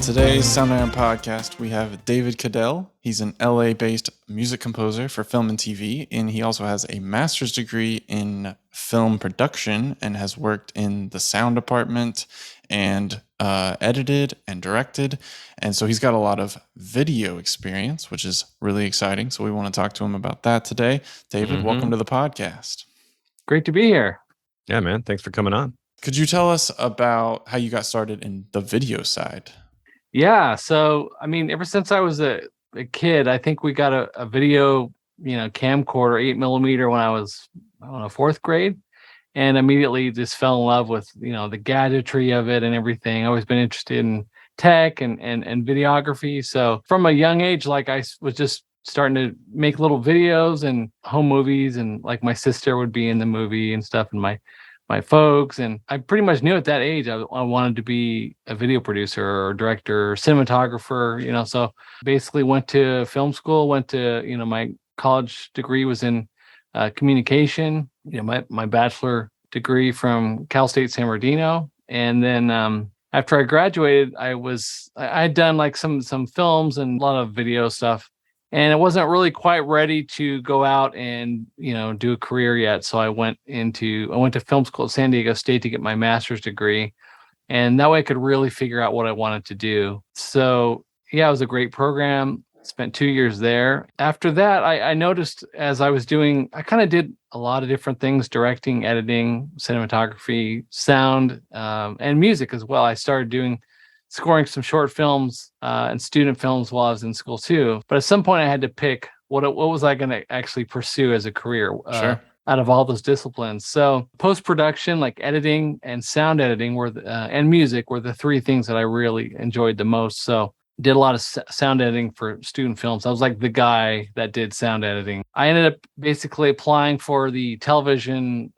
today's Soundiron podcast, we have David Kudell. He's an LA-based music composer for film and TV, and he also has a master's degree in film production and has worked in the sound department and edited and directed. And so he's got a lot of video experience, which is really exciting. So we want to talk to him about that today. David, welcome to the podcast. Great to be here. Yeah, man. Thanks for coming on. Could you tell us about how you got started in the video side? Yeah. So, I mean, ever since I was a kid, I think we got a video, camcorder, 8mm when I was, fourth grade, and immediately just fell in love with, the gadgetry of it and everything. I've always been interested in tech and videography. So from a young age, like I was just starting to make little videos and home movies, and like my sister would be in the movie and stuff, and my folks, and I pretty much knew at that age I wanted to be a video producer or director or cinematographer, so basically went to film school, went to, my college degree was in communication, my bachelor degree from Cal State San Bernardino. And then after I graduated, I'd done like some films and a lot of video stuff. And I wasn't really quite ready to go out and, do a career yet. So I went to film school at San Diego State to get my master's degree. And that way I could really figure out what I wanted to do. So yeah, it was a great program. Spent 2 years there. After that, I noticed as I was I kind of did a lot of different things: directing, editing, cinematography, sound, and music as well. I started scoring some short films and student films while I was in school too. But at some point I had to pick what was I going to actually pursue as a career out of all those disciplines. So post-production, like editing and sound editing and music were the three things that I really enjoyed the most. So did a lot of sound editing for student films. I was like the guy that did sound editing. I ended up basically applying for the television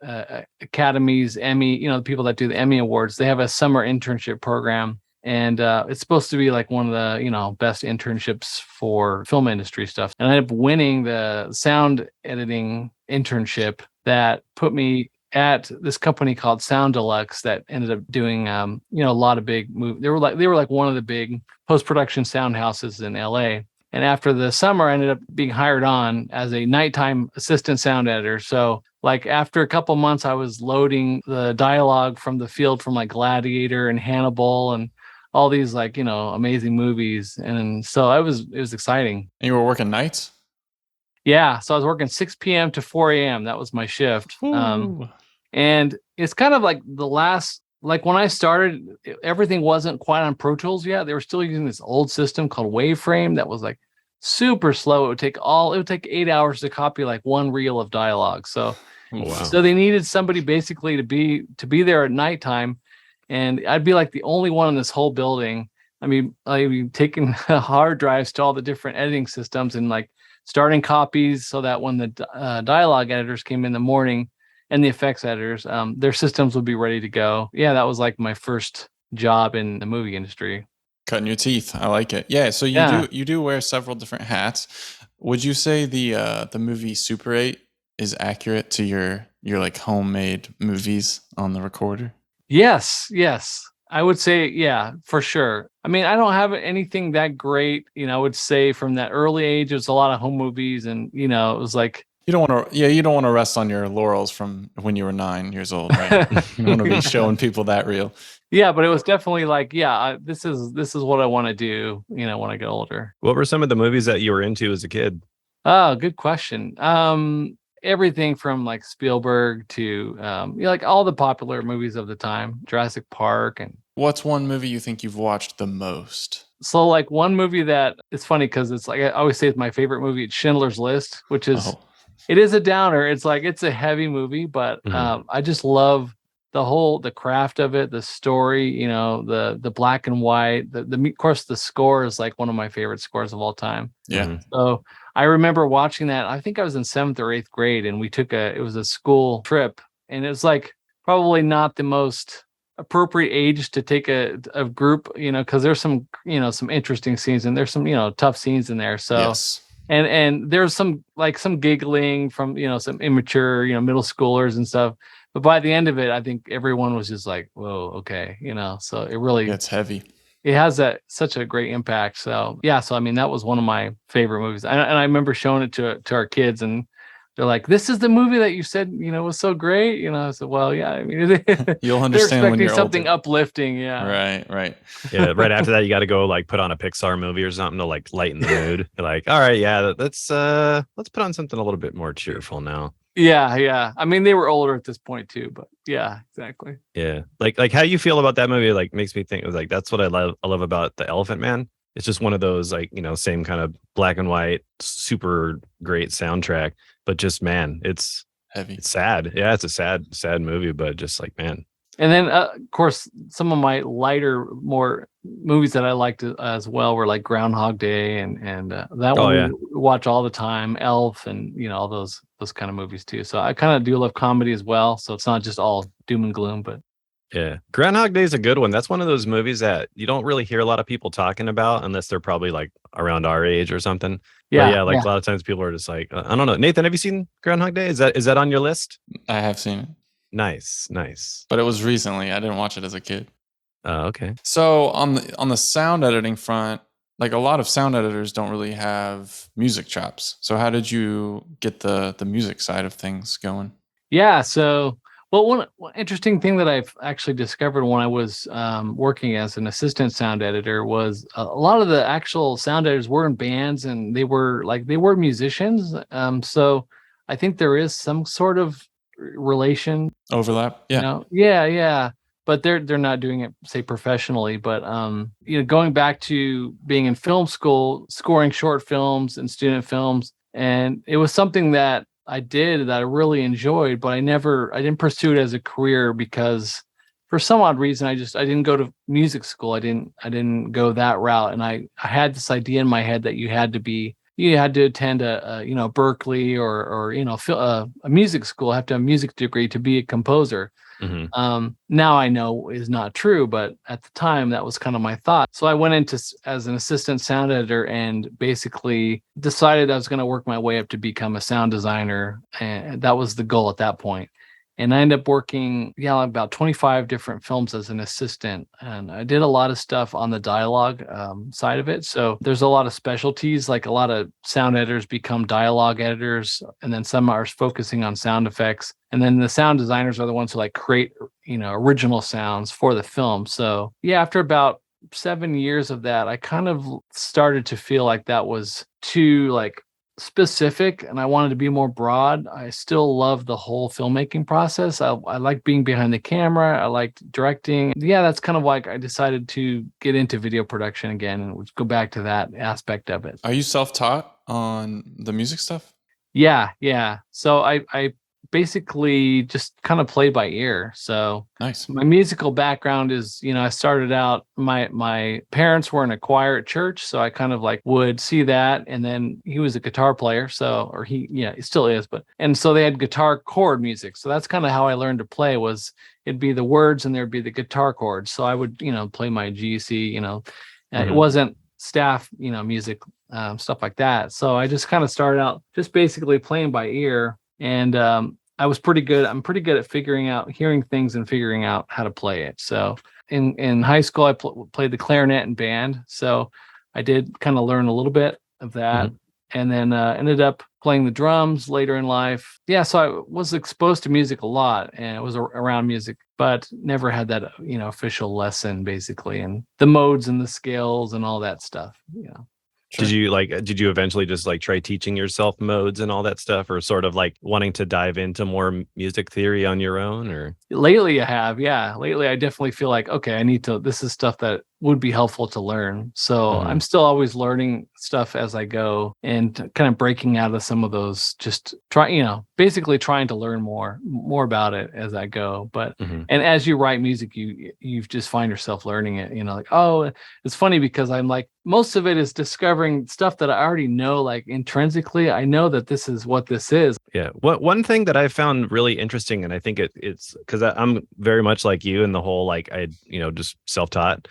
academies, Emmy, the people that do the Emmy Awards. They have a summer internship program. And it's supposed to be like one of the, best internships for film industry stuff. And I ended up winning the sound editing internship that put me at this company called Sound Deluxe that ended up doing, a lot of big movies. They were like one of the big post-production sound houses in LA. And after the summer, I ended up being hired on as a nighttime assistant sound editor. So like after a couple months, I was loading the dialogue from the field from like Gladiator and Hannibal and all these like, amazing movies. And so it was exciting. And you were working nights? Yeah. So I was working 6 p.m. to 4 a.m. That was my shift. And it's kind of like like when I started, everything wasn't quite on Pro Tools yet. They were still using this old system called Waveframe that was like super slow. It would take 8 hours to copy like one reel of dialogue. So, So they needed somebody basically to be there at nighttime. And I'd be like the only one in this whole building. I'd be taking hard drives to all the different editing systems and like starting copies so that when the dialogue editors came in the morning and the effects editors, their systems would be ready to go. Yeah, that was like my first job in the movie industry. Cutting your teeth. I like it. Yeah. So you do wear several different hats. Would you say the movie Super 8 is accurate to your like homemade movies on the recorder? Yes. I would say, yeah, for sure. I mean, I don't have anything that great, I would say from that early age, it was a lot of home movies and, it was like. You don't want to rest on your laurels from when you were 9 years old, right? You don't want to be showing people that reel. Yeah, but it was definitely like, this is what I want to do, when I get older. What were some of the movies that you were into as a kid? Oh, good question. Everything from like Spielberg to like all the popular movies of the time, Jurassic Park. And what's one movie you think you've watched the most? So like one movie that it's funny because it's like I always say it's my favorite movie. It's Schindler's List, which is it is a downer. It's like it's a heavy movie, but I just love the craft of it, the story. The black and white. Of course the score is like one of my favorite scores of all time. Yeah. So I remember watching that. I think I was in 7th or 8th grade, and it was a school trip, and it was like probably not the most appropriate age to take a group, because there's some, some interesting scenes and there's some, tough scenes in there. So, yes. And there's some giggling from, some immature, middle schoolers and stuff. But by the end of it, I think everyone was just like, whoa, okay, so it really gets heavy. it has such a great impact. So yeah, so I mean that was one of my favorite movies, and I remember showing it to our kids, and they're like, "This is the movie that you said was so great." I said, "Well, yeah, I mean, You'll they're understand when expecting you're something older. uplifting." Yeah, Right. Yeah, right after that, you got to go like put on a Pixar movie or something to like lighten the mood. You're like, all right, yeah, let's put on something a little bit more cheerful now. yeah. I mean, they were older at this point too, but yeah, exactly. Yeah, like how you feel about that movie? Like makes me think of like that's what I love. I love about the Elephant Man. It's just one of those like same kind of black and white, super great soundtrack, but just man, it's Heavy. sad. Yeah, it's a sad movie, but just like man. And then, of course, some of my lighter, more movies that I liked as well were like Groundhog Day, and that Oh one yeah, we watch all the time. Elf, and all those kind of movies too. So I kind of do love comedy as well. So it's not just all doom and gloom, but yeah. Groundhog Day is a good one. That's one of those movies that you don't really hear a lot of people talking about unless they're probably like around our age or something. But yeah, yeah, like a lot of times people are just like, I don't know. Nathan, have you seen Groundhog Day? Is that on your list? I have seen it, Nice. but it was recently. I didn't watch it as a kid. Okay. So on the sound editing front, like a lot of sound editors don't really have music chops. So how did you get the music side of things going? yeah. So, well, one interesting thing that I've actually discovered when I was working as an assistant sound editor was a lot of the actual sound editors were in bands, and they were musicians. So I think there is some sort of relation. Overlap? Yeah. Yeah. But they're not doing it, say, professionally. But going back to being in film school, scoring short films and student films, and it was something that I did that I really enjoyed, but I didn't pursue it as a career because for some odd reason I didn't go to music school. I didn't go that route, and I had this idea in my head that you had to attend a Berkeley or a music school, have to have a music degree to be a composer. Now I know is not true, but at the time that was kind of my thought. So I went into as an assistant sound editor and basically decided I was going to work my way up to become a sound designer, and that was the goal at that point. And I ended up working, about 25 different films as an assistant. And I did a lot of stuff on the dialogue side of it. So there's a lot of specialties, like a lot of sound editors become dialogue editors, and then some are focusing on sound effects. And then the sound designers are the ones who like create, original sounds for the film. So yeah, after about 7 years of that, I kind of started to feel like that was too like specific, and I wanted to be more broad. I still love the whole filmmaking process. I like being behind the camera. I liked directing. Yeah, that's kind of like I decided to get into video production again and go back to that aspect of it. Are you self-taught on the music stuff? Yeah. So I basically just kind of play by ear. So Nice. my musical background is, I started out, my parents were in a choir at church, so I kind of like would see that. And then he was a guitar player, he still is, and so they had guitar chord music. So that's kind of how I learned to play. Was it'd be the words and there'd be the guitar chords. So I would, play my G, C, it wasn't staff, music, stuff like that. So I just kind of started out just basically playing by ear. And I was pretty good. I'm pretty good at figuring out, hearing things and figuring out how to play it. So in high school, I played the clarinet in band. So I did kind of learn a little bit of that, and then ended up playing the drums later in life. Yeah, so I was exposed to music a lot, and it was around music, but never had that official lesson basically, and the modes and the scales and all that stuff. Sure. Did you eventually just like try teaching yourself modes and all that stuff, or sort of like wanting to dive into more music theory on your own? Or Lately I have, yeah. Lately I definitely feel like, okay, this is stuff that would be helpful to learn. So I'm still always learning stuff as I go, and kind of breaking out of some of those, just basically trying to learn more about it as I go. But and as you write music, you just find yourself learning it, like, oh, it's funny because I'm like, most of it is discovering stuff that I already know, like intrinsically, I know that this is what this is. Yeah. One thing that I found really interesting, and I think it's because I'm very much like you in the whole, like, I, just self-taught.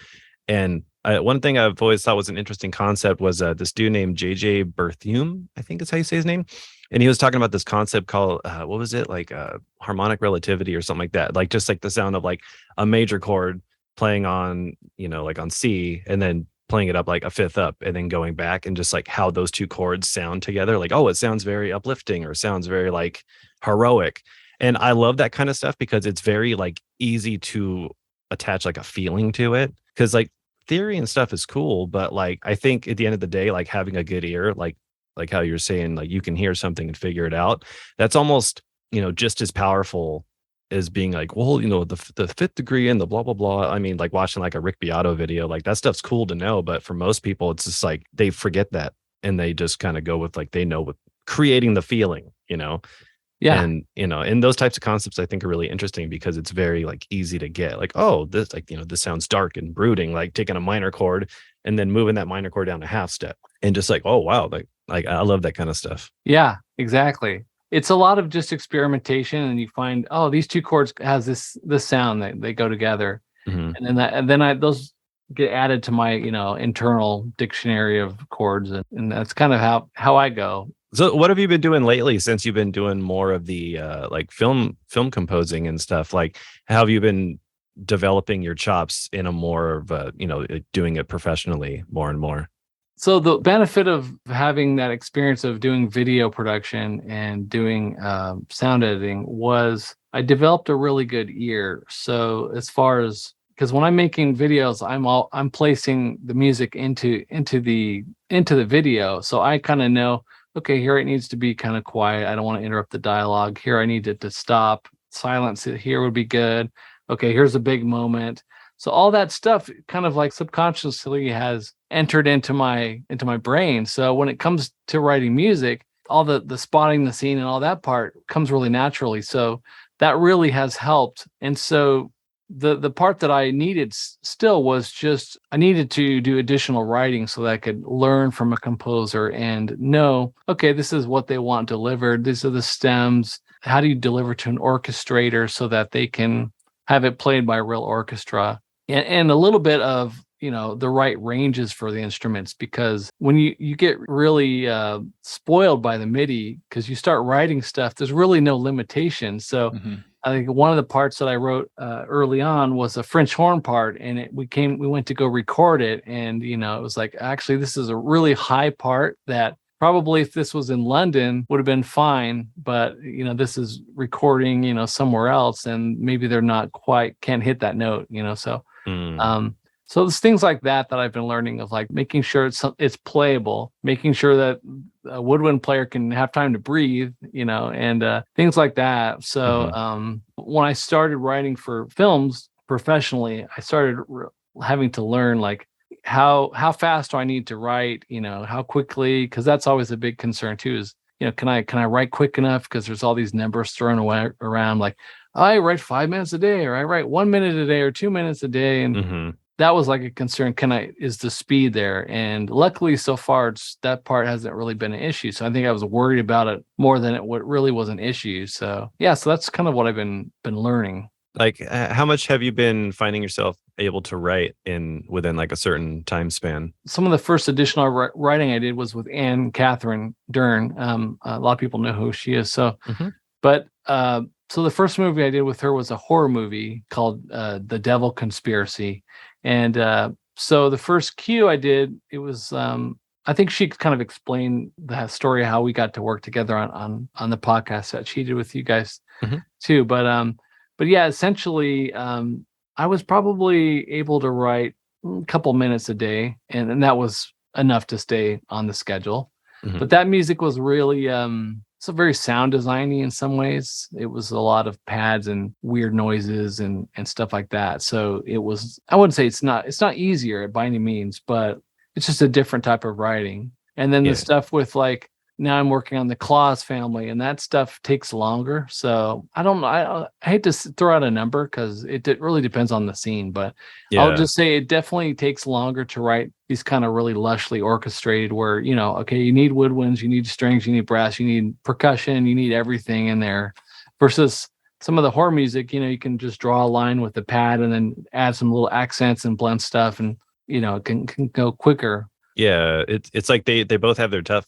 And one thing I've always thought was an interesting concept was this dude named J.J. Berthium, I think is how you say his name. And he was talking about this concept called, what was it? Like harmonic relativity or something like that. Like just like the sound of like a major chord playing on, like on C, and then playing it up like a fifth up, and then going back, and just like how those two chords sound together. Like, oh, it sounds very uplifting, or sounds very like heroic. And I love that kind of stuff because it's very like easy to attach like a feeling to it. Cause like theory and stuff is cool, but like I think at the end of the day, like having a good ear, like how you're saying, like you can hear something and figure it out. That's almost, just as powerful as being like, well, the fifth degree and the blah blah blah. I mean, like watching like a Rick Beato video, like that stuff's cool to know, but for most people, it's just like they forget that, and they just kind of go with like they know with creating the feeling, Yeah. And and those types of concepts I think are really interesting because it's very like easy to get. Like, oh, this, like, this sounds dark and brooding, like taking a minor chord and then moving that minor chord down a half step, and just like, oh wow, like I love that kind of stuff. Yeah, exactly. It's a lot of just experimentation, and you find, oh, these two chords has this sound that they go together, Mhm. and then those get added to my internal dictionary of chords, and that's kind of how I go. So what have you been doing lately since you've been doing more of the like film composing and stuff? Like, how have you been developing your chops in a more of a, doing it professionally more and more? So the benefit of having that experience of doing video production and doing sound editing was I developed a really good ear. So as far as, because when I'm making videos, I'm placing the music into the video, so I kind of know, okay, here it needs to be kind of quiet. I don't want to interrupt the dialogue. Here I need it to stop. Silence it here would be good. Okay, here's a big moment. So all that stuff kind of like subconsciously has entered into my brain. So when it comes to writing music, all the spotting the scene and all that part comes really naturally. So that really has helped. And so the part that I needed still was just I needed to do additional writing so that I could learn from a composer and know, okay, this is what they want delivered. These are the stems. How do you deliver to an orchestrator so that they can have it played by a real orchestra? And a little bit of the right ranges for the instruments, because when you get really spoiled by the MIDI because you start writing stuff, there's really no limitation. So I think one of the parts that I wrote early on was a French horn part, and we went to go record it, and it was like, actually this is a really high part that probably if this was in London would have been fine, but this is recording somewhere else, and maybe they're not can't hit that note, so so there's things like that I've been learning, of like making sure it's playable, making sure that a woodwind player can have time to breathe, and things like that. So when I started writing for films professionally, I started having to learn like how fast do I need to write, how quickly, because that's always a big concern too, is can I write quick enough, because there's all these numbers thrown around, like I write 5 minutes a day, or I write 1 minute a day, or 2 minutes a day, and that was like a concern. Is the speed there? And luckily so far that part hasn't really been an issue. So I think I was worried about it more than it really was an issue. So yeah, so that's kind of what I've been learning. Like, how much have you been finding yourself able to write within like a certain time span? Some of the first additional writing I did was with Anne-Kathrin Dern. A lot of people know who she is. So, but so the first movie I did with her was a horror movie called The Devil Conspiracy. And so the first cue I did, it was I think she kind of explained the story of how we got to work together on the podcast that she did with you guys too. But yeah, essentially I was probably able to write a couple minutes a day, and that was enough to stay on the schedule. But that music was really so very sound designy in some ways. It was a lot of pads and weird noises and stuff like that. So it was, I wouldn't say it's not easier by any means, but it's just a different type of writing. And then the stuff with like, now I'm working on the Claus family, and that stuff takes longer. So I don't know. I hate to throw out a number because it really depends on the scene, but I'll just say it definitely takes longer to write these kind of really lushly orchestrated where, okay, you need woodwinds, you need strings, you need brass, you need percussion, you need everything in there, versus some of the horror music, you can just draw a line with the pad and then add some little accents and blend stuff, and, it can go quicker. Yeah. It's like they both have their tough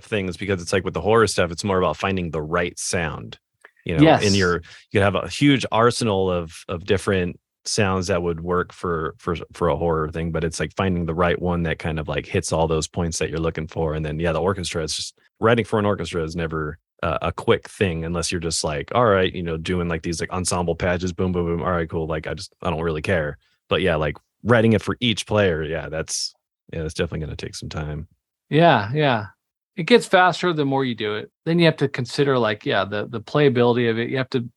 things, because it's like with the horror stuff, it's more about finding the right sound, Yes. and you have a huge arsenal of different sounds that would work for a horror thing, but it's like finding the right one that kind of like hits all those points that you're looking for. And then the orchestra is just writing for an orchestra is never a quick thing unless you're just like, all right, doing like these like ensemble patches, boom, boom, boom. All right, cool. Like I don't really care. But yeah, like writing it for each player, that's definitely going to take some time. Yeah. It gets faster the more you do it. Then you have to consider like, the playability of it. You have to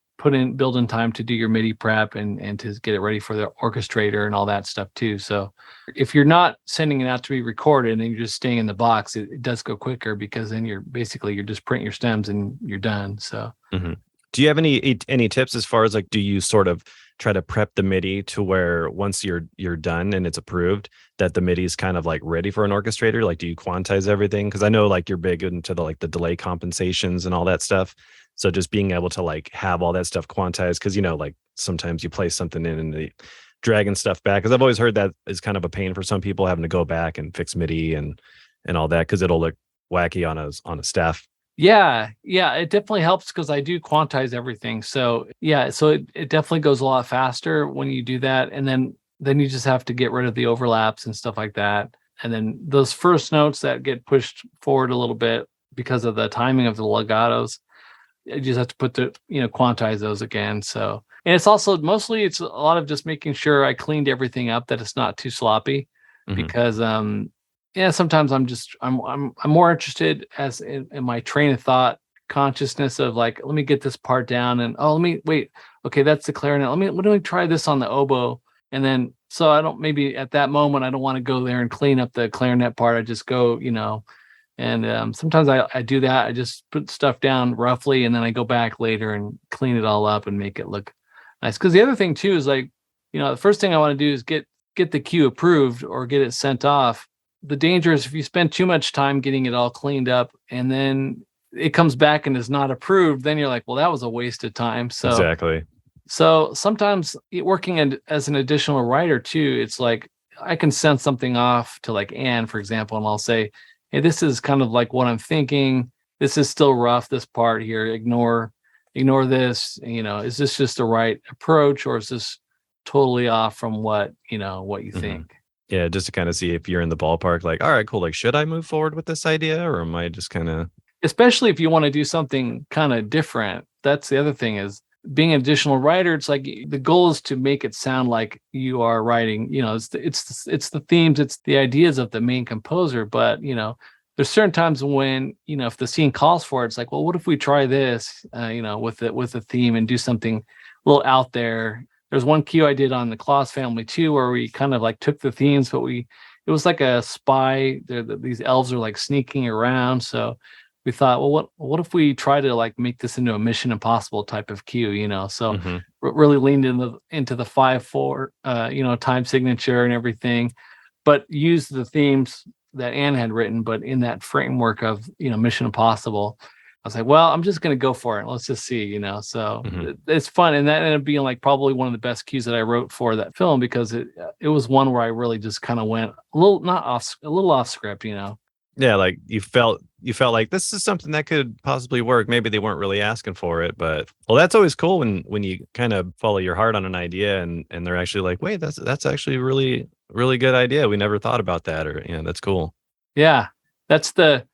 build in time to do your MIDI prep and to get it ready for the orchestrator and all that stuff too. So if you're not sending it out to be recorded and you're just staying in the box, it does go quicker because then you're just printing your stems and you're done. So do you have any tips as far as like, do you sort of try to prep the MIDI to where once you're done and it's approved, that the MIDI is kind of like ready for an orchestrator? Like, do you quantize everything? Because I know like you're big into the delay compensations and all that stuff. So just being able to like have all that stuff quantized, because like sometimes you play something in and the dragging stuff back. Because I've always heard that is kind of a pain for some people, having to go back and fix MIDI and all that, because it'll look wacky on a staff. Yeah, it definitely helps because I do quantize everything. So it definitely goes a lot faster when you do that. And then you just have to get rid of the overlaps and stuff like that. And then those first notes that get pushed forward a little bit because of the timing of the legatos, you just have to put quantize those again. So, and it's also mostly it's a lot of just making sure I cleaned everything up, that it's not too sloppy, because sometimes I'm more interested as in my train of thought consciousness of like, let me get this part down and okay, that's the clarinet. Let me try this on the oboe. And then, so I don't, maybe at that moment, I don't want to go there and clean up the clarinet part. I just go, and sometimes I do that. I just put stuff down roughly, and then I go back later and clean it all up and make it look nice. Because the other thing too is like, the first thing I want to do is get the cue approved or get it sent off. The danger is if you spend too much time getting it all cleaned up and then it comes back and is not approved, then you're like, well, that was a waste of time. So exactly. So sometimes working as an additional writer too, it's like I can send something off to like Anne, for example, and I'll say, hey, this is kind of like what I'm thinking. This is still rough, this part here. Ignore this. Is this just the right approach, or is this totally off from what you think? Yeah, just to kind of see if you're in the ballpark, like, all right, cool. Like, should I move forward with this idea, or am I just kind of... Especially if you want to do something kind of different. That's the other thing is being an additional writer. It's like the goal is to make it sound like you are writing, it's the themes, it's the ideas of the main composer. But, there's certain times when, if the scene calls for it, it's like, well, what if we try this, with the theme and do something a little out there. There's one cue I did on the Claus family too, where we kind of like took the themes, but it was like a spy. These elves are like sneaking around. So we thought, well, what if we try to like make this into a Mission Impossible type of cue, So really leaned into the 5/4, time signature and everything, but used the themes that Anne had written, but in that framework of, Mission Impossible. I was like, well, I'm just going to go for it. Let's just see, So it's fun. And that ended up being like probably one of the best cues that I wrote for that film, because it was one where I really just kind of went a little off script, Yeah, like you felt like this is something that could possibly work. Maybe they weren't really asking for it, but that's always cool when you kind of follow your heart on an idea and they're actually like, wait, that's actually a really, really good idea. We never thought about that, or that's cool. Yeah, that's the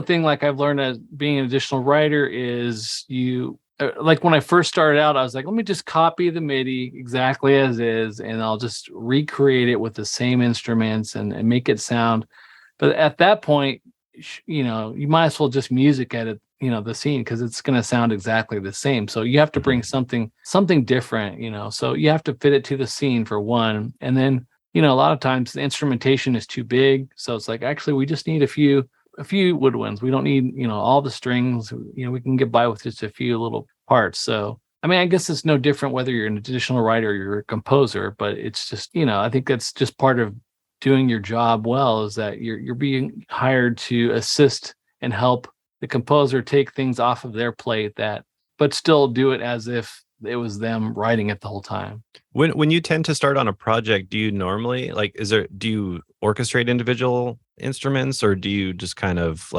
thing. Like I've learned as being an additional writer is like when I first started out, I was like, let me just copy the MIDI exactly as is, and I'll just recreate it with the same instruments and make it sound. But at that point, you might as well just music edit, the scene, because it's going to sound exactly the same. So you have to bring something different, so you have to fit it to the scene for one. And then, a lot of times the instrumentation is too big. So it's like, actually, we just need a few woodwinds. We don't need, all the strings, we can get by with just a few little parts. So, I mean, I guess it's no different whether you're an additional writer or you're a composer, but it's just, I think that's just part of doing your job well, is that you're being hired to assist and help the composer take things off of their plate, but still do it as if it was them writing it the whole time. When you tend to start on a project, do you normally do you orchestrate individual instruments, or do you just kind of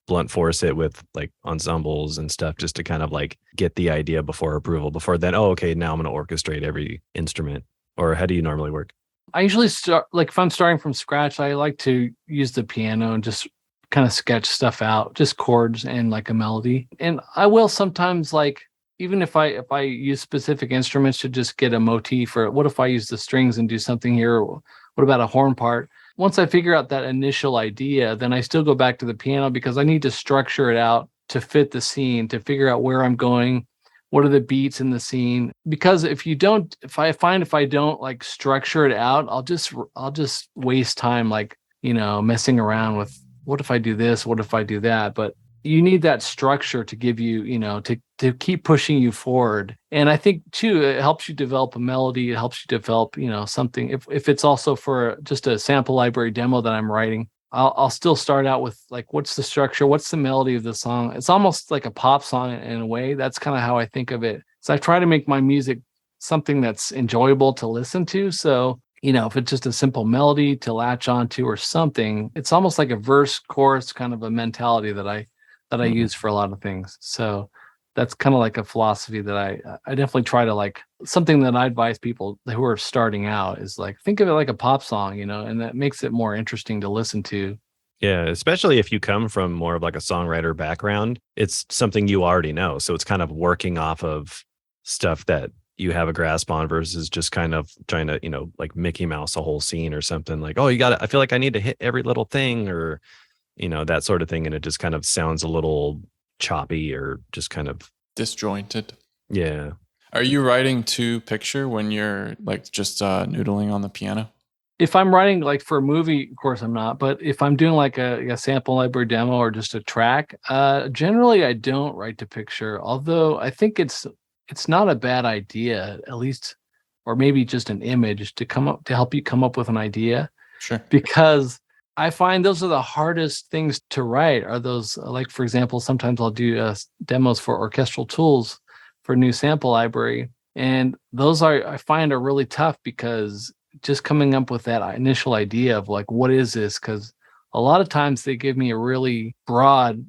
blunt force it with like ensembles and stuff, just to kind of like get the idea before approval, before then, oh, okay, now I'm going to orchestrate every instrument? or how do you normally work? I usually start, like if I'm starting from scratch, I like to use the piano and just kind of sketch stuff out, just chords and like a melody. And I will sometimes, like, even if I use specific instruments to just get a motif, or what if I use the strings and do something here? Or what about a horn part? Once I figure out that initial idea, then I still go back to the piano because I need to structure it out to fit the scene, to figure out where I'm going, what are the beats in the scene. Because if I don't like structure it out, I'll just waste time, like, messing around with, what if I do this, what if I do that. But you need that structure to give you, to keep pushing you forward. And I think too, it helps you develop a melody. It helps you develop, something. If it's also for just a sample library demo that I'm writing, I'll still start out with, like, what's the structure? What's the melody of the song? It's almost like a pop song in a way. That's kind of how I think of it. So I try to make my music something that's enjoyable to listen to. So, if it's just a simple melody to latch onto or something, it's almost like a verse chorus kind of a mentality that I use for a lot of things. So that's kind of like a philosophy that I definitely try to, like, something that I advise people who are starting out is, like, think of it like a pop song, and that makes it more interesting to listen to. Yeah, especially if you come from more of like a songwriter background, it's something you already know. So it's kind of working off of stuff that you have a grasp on versus just kind of trying to, like Mickey Mouse a whole scene or something, like, oh, I feel like I need to hit every little thing, or, that sort of thing. And it just kind of sounds a little choppy or just kind of disjointed. Yeah. Are you writing to picture when you're like just noodling on the piano? If I'm writing like for a movie, of course I'm not. But if I'm doing like a sample library demo or just a track, generally I don't write to picture. Although I think it's not a bad idea, at least, or maybe just an image to help you come up with an idea. Sure. Because I find those are the hardest things to write. Are those, like, for example, sometimes I'll do demos for orchestral tools for new sample library, and those I find are really tough because just coming up with that initial idea of, like, what is this? Because a lot of times they give me a really broad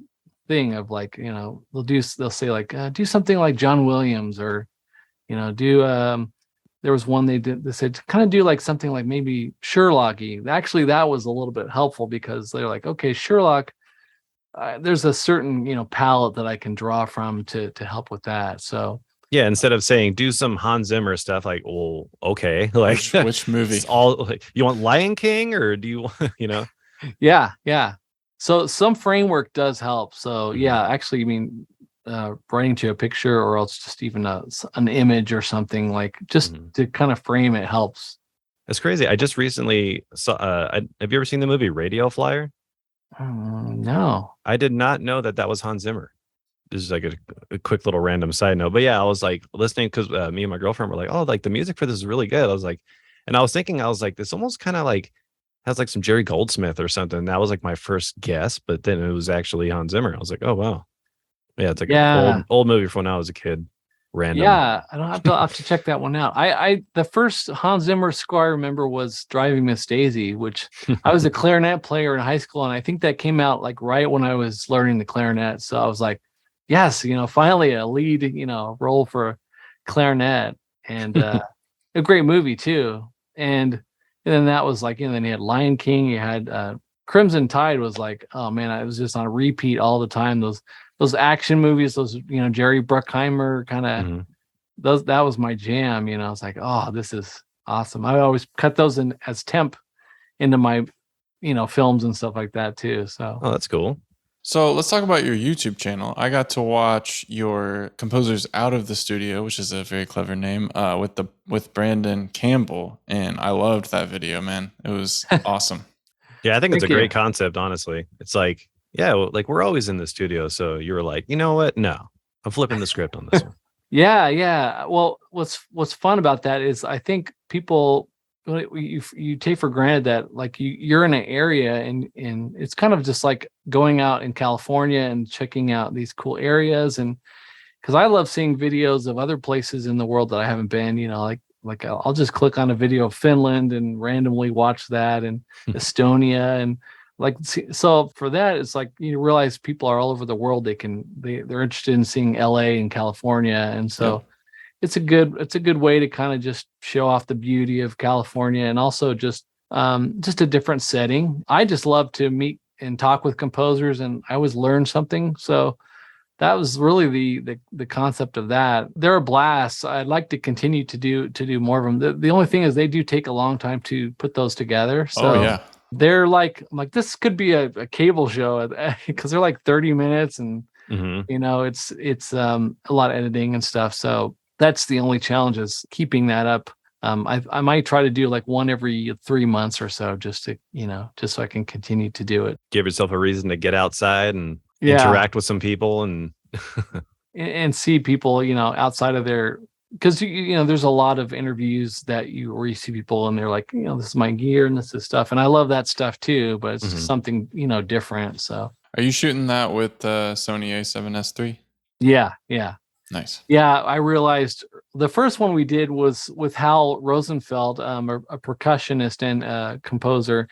thing of, like, they'll say like, do something like John Williams, or do there was one they said kind of do like something like maybe Sherlocky. Actually, that was a little bit helpful because they're like, okay, Sherlock, there's a certain palette that I can draw from to help with that. So yeah, instead of saying do some Hans Zimmer stuff, like, well, okay, like which movie? It's all like, you want Lion King, or do you Yeah. So some framework does help. So yeah, actually, I mean, writing to a picture, or else just even an image or something, like, just to kind of frame it helps. That's crazy. I just recently saw. Have you ever seen the movie Radio Flyer? No, I did not know that was Hans Zimmer. This is like a quick little random side note, but yeah, I was like listening because me and my girlfriend were like, oh, like the music for this is really good. I was like, and I was thinking, this almost kind of like has like some Jerry Goldsmith or something. That was like my first guess, but then it was actually Hans Zimmer. I was like, oh wow, yeah, it's like an old movie from when I was a kid. Random. Yeah, I'll have to check that one out. I the first Hans Zimmer score I remember was Driving Miss Daisy, which I was a clarinet player in high school, and I think that came out like right when I was learning the clarinet. So I was like, yes, finally a lead, role for clarinet, and a great movie too. And then that was like, then you had Lion King, you had Crimson Tide was like, oh man, I was just on repeat all the time. Those action movies, those, Jerry Bruckheimer kind of, that was my jam. I was like, oh, this is awesome. I always cut those in as temp into my, films and stuff like that too. So, oh, that's cool. So let's talk about your YouTube channel. I got to watch your Composers Out of the Studio, which is a very clever name, with Brandon Campbell, and I loved that video, man. It was awesome. Yeah, I think it's a great concept, honestly. It's like, yeah, like we're always in the studio. So you were like, you know what? No, I'm flipping the script on this one. Yeah. Well, what's fun about that is I think people, you take for granted that, like, you're in an area and it's kind of just like going out in California and checking out these cool areas. And because I love seeing videos of other places in the world that I haven't been, like I'll just click on a video of Finland and randomly watch that, and Estonia, and like, so for that, it's like you realize people are all over the world. They're interested in seeing LA and California, and so it's a good way to kind of just show off the beauty of California, and also just a different setting. I just love to meet and talk with composers, and I always learn something. So that was really the concept of that. They're a blast. I'd like to continue to do more of them. The only thing is they do take a long time to put those together. So Oh yeah. they're like, I'm like, this could be a cable show because they're like 30 minutes, and Mm-hmm. you know, it's a lot of editing and stuff. So that's the only challenge, is keeping that up. I might try to do like one every 3 months or so, just to, just so I can continue to do it. Give yourself a reason to get outside and Yeah. interact with some people and And see people, outside of their, because there's a lot of interviews where you see people and they're like, this is my gear and this is stuff, and I love that stuff too, but it's just something different. So Are you shooting that with Sony A7S III? yeah. Nice. Yeah, I realized the first one we did was with Hal Rosenfeld, a percussionist and composer,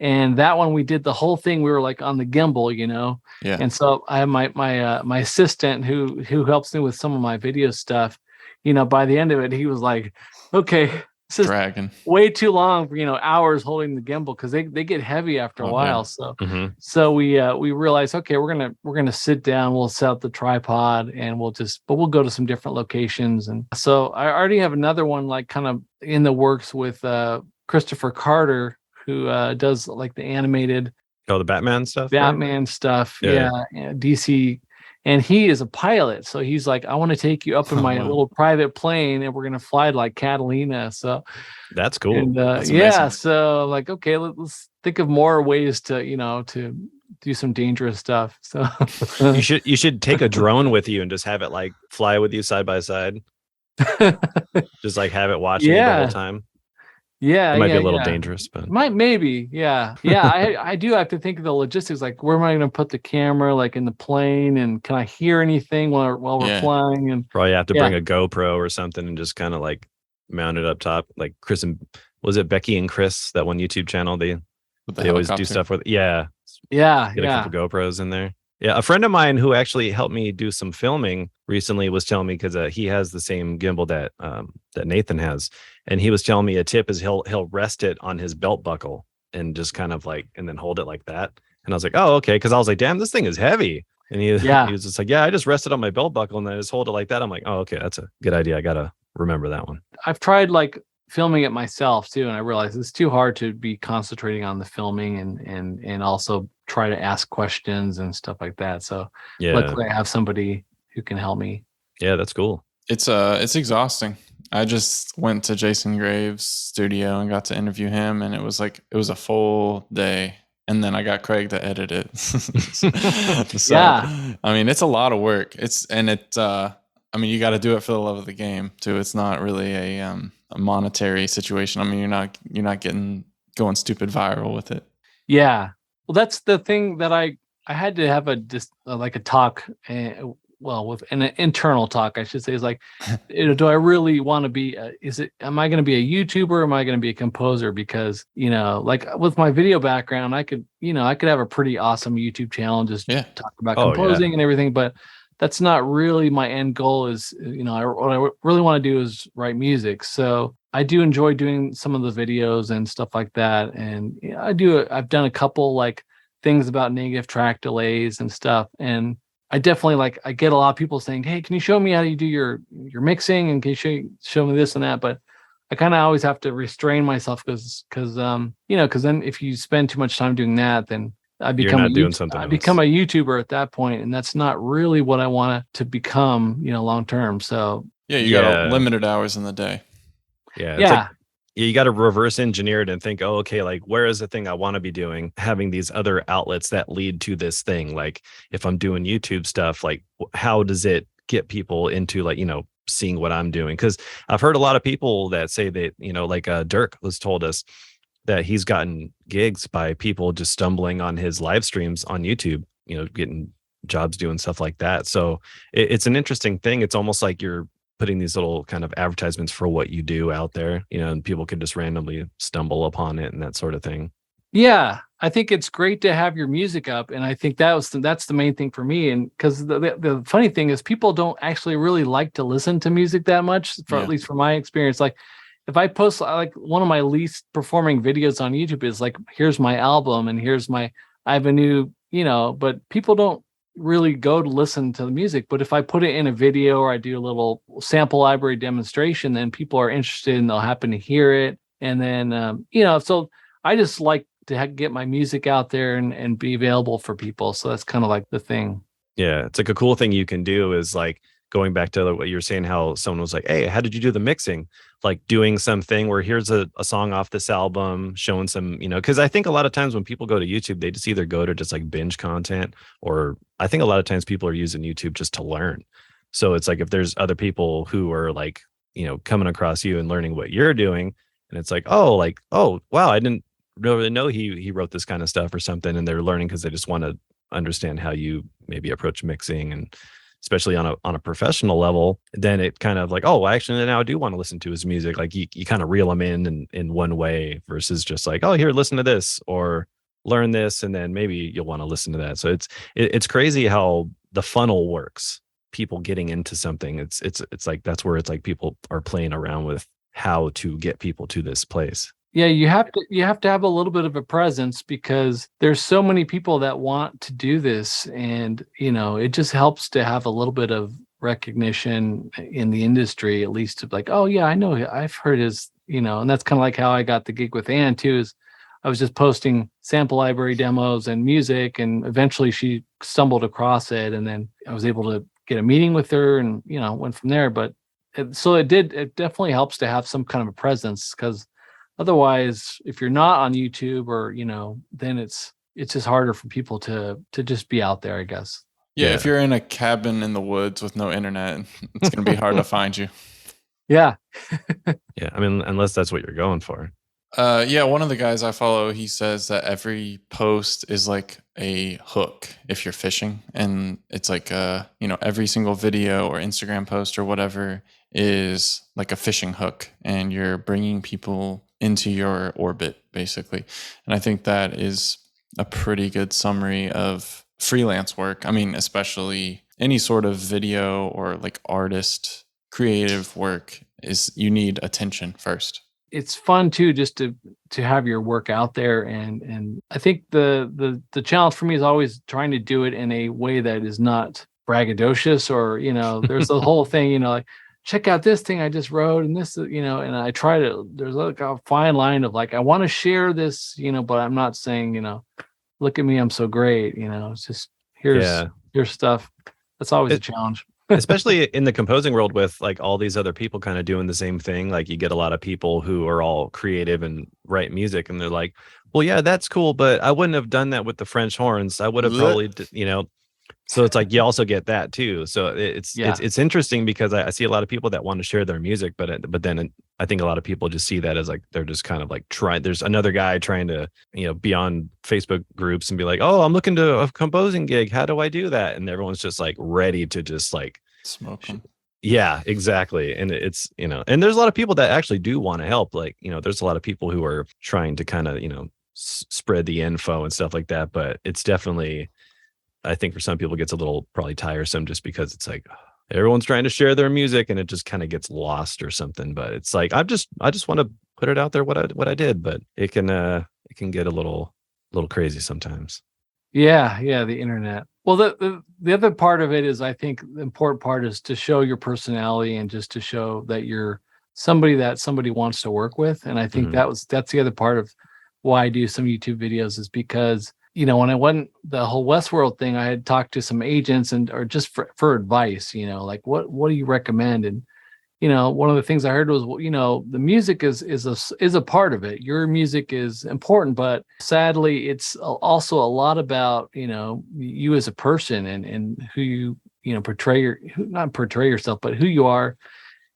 and that one we did the whole thing. We were like on the gimbal, Yeah. And so I have my assistant who helps me with some of my video stuff. By the end of it, he was like, "Okay, this is Dragon. way too long for hours holding the gimbal, because they get heavy after a while." Yeah. So we realized, okay, we're gonna sit down, we'll set up the tripod, and we'll go to some different locations. And so I already have another one like kind of in the works with Christopher Carter, who does like the animated the Batman stuff. Batman stuff. Yeah. DC. And he is a pilot, so he's like, I want to take you up in my little private plane, and we're gonna fly to like Catalina. So that's cool. And That's yeah, amazing. so like, okay, let's think of more ways to to do some dangerous stuff. So you should take a drone with you and just have it like fly with you side by side. Just like have it watching you the whole time. Yeah, it might be a little dangerous, but maybe, yeah. I do have to think of the logistics, like where am I going to put the camera, like in the plane, and can I hear anything while we're flying? And probably have to bring a GoPro or something and just kind of like mount it up top, like Chris and was it Becky and Chris, that one YouTube channel they always do stuff with. Get a couple GoPros in there. Yeah, a friend of mine who actually helped me do some filming recently was telling me, because he has the same gimbal that Nathan has, and he was telling me a tip is he'll rest it on his belt buckle and just kind of like, and then hold it like that. And I was like, oh, okay, because I was like, damn, this thing is heavy. And he was just like, yeah, I just rested on my belt buckle and then I just hold it like that. I'm like, oh, okay, that's a good idea. I gotta remember that one. I've tried like filming it myself too, and I realized it's too hard to be concentrating on the filming and also try to ask questions and stuff like that. So luckily I have somebody who can help me. Yeah, that's cool. It's exhausting. I just went to Jason Graves' studio and got to interview him, and it was a full day. And then I got Craig to edit it. So, I mean, it's a lot of work. I mean, you got to do it for the love of the game too. It's not really a monetary situation. I mean, you're not going stupid viral with it. Yeah. Well, that's the thing that I had to have a talk, with an internal talk, I should say, is like, do I really want to be, am I going to be a YouTuber or am I going to be a composer? Because, like with my video background, I could have a pretty awesome YouTube channel and just talk about composing and everything, but that's not really my end goal. Is, what I really want to do is write music. So I do enjoy doing some of the videos and stuff like that. And I've done a couple like things about negative track delays and stuff. And I definitely I get a lot of people saying, hey, can you show me how you do your mixing? And can you show me this and that? But I kind of always have to restrain myself because then if you spend too much time doing that, then I become a YouTuber at that point, and that's not really what I want to become, long term. So you got limited hours in the day. You got to reverse engineer it and think, oh, okay, like where is the thing I want to be doing? Having these other outlets that lead to this thing. Like if I'm doing YouTube stuff, like how does it get people into seeing what I'm doing? Because I've heard a lot of people that say that, Dirk was told us that he's gotten gigs by people just stumbling on his live streams on YouTube, getting jobs doing stuff like that. So it's an interesting thing. It's almost like you're putting these little kind of advertisements for what you do out there, and people could just randomly stumble upon it and that sort of thing. Yeah, I think it's great to have your music up, and I think that's the main thing for me. And because the funny thing is, people don't actually really like to listen to music that much, for at least from my experience. Like, if I post, like, one of my least performing videos on YouTube is like, here's my album and here's I have a new, but people don't really go to listen to the music. But if I put it in a video or I do a little sample library demonstration, then people are interested and they'll happen to hear it. And then, so I just like to get my music out there and be available for people. So that's kind of like the thing. Yeah, it's like a cool thing you can do is like going back to what you were saying, how someone was like, hey, how did you do the mixing? Like doing something where here's a song off this album, showing some, because I think a lot of times when people go to YouTube, they just either go to just like binge content, or I think a lot of times people are using YouTube just to learn. So it's like if there's other people who are like, coming across you and learning what you're doing, and it's like, oh, wow, I didn't really know he wrote this kind of stuff or something, and they're learning because they just want to understand how you maybe approach mixing, and especially on a professional level, then it kind of like, oh, actually now I do want to listen to his music. Like you kind of reel them in one way versus just like, oh, here, listen to this or learn this, and then maybe you'll want to listen to that. So it's crazy how the funnel works. People getting into something, it's like that's where it's like people are playing around with how to get people to this place. Yeah, you have to have a little bit of a presence, because there's so many people that want to do this, and it just helps to have a little bit of recognition in the industry, at least to like, oh yeah, I know, I've heard his, and that's kind of like how I got the gig with Anne too. Is I was just posting sample library demos and music, and eventually she stumbled across it, and then I was able to get a meeting with her, and went from there. But it definitely helps to have some kind of a presence, because otherwise, if you're not on YouTube or, then it's just harder for people to just be out there, I guess. Yeah, if you're in a cabin in the woods with no internet, it's going to be hard to find you. Yeah. Yeah, I mean, unless that's what you're going for. Yeah, one of the guys I follow, he says that every post is like a hook if you're fishing, and it's like every single video or Instagram post or whatever is like a fishing hook, and you're bringing people into your orbit basically. And I think that is a pretty good summary of freelance work. I mean, especially any sort of video or like artist creative work, is you need attention first. It's fun too, just to have your work out there, and I think the challenge for me is always trying to do it in a way that is not braggadocious, or there's the whole thing, like, check out this thing I just wrote, and this, and I try to, there's like a fine line of like, I want to share this, but I'm not saying, look at me, I'm so great, it's just, here's your stuff. That's always a challenge. Especially in the composing world, with like all these other people kind of doing the same thing. Like you get a lot of people who are all creative and write music, and they're like, well, yeah, that's cool, but I wouldn't have done that with the French horns. I would have probably, so it's like you also get that too. So it's interesting, because I see a lot of people that want to share their music, but then I think a lot of people just see that as like, they're just kind of like trying. There's another guy trying to be on Facebook groups and be like, oh, I'm looking to a composing gig. How do I do that? And everyone's just like ready to just like smoke them. Yeah, exactly. And it's and there's a lot of people that actually do want to help. Like there's a lot of people who are trying to kind of spread the info and stuff like that. But it's definitely, I think for some people, it gets a little probably tiresome, just because it's like everyone's trying to share their music and it just kind of gets lost or something. But it's like, I just want to put it out there what I did, but it can get a little crazy sometimes. Yeah, the internet. Well, the other part of it is, I think the important part is to show your personality, and just to show that you're somebody that somebody wants to work with. And I think that's the other part of why I do some YouTube videos, is because when I went the whole Westworld thing, I had talked to some agents or just for advice, like what do you recommend? And, one of the things I heard was, the music is a part of it. Your music is important, but sadly, it's also a lot about, you as a person, and who you, not portray yourself, but who you are.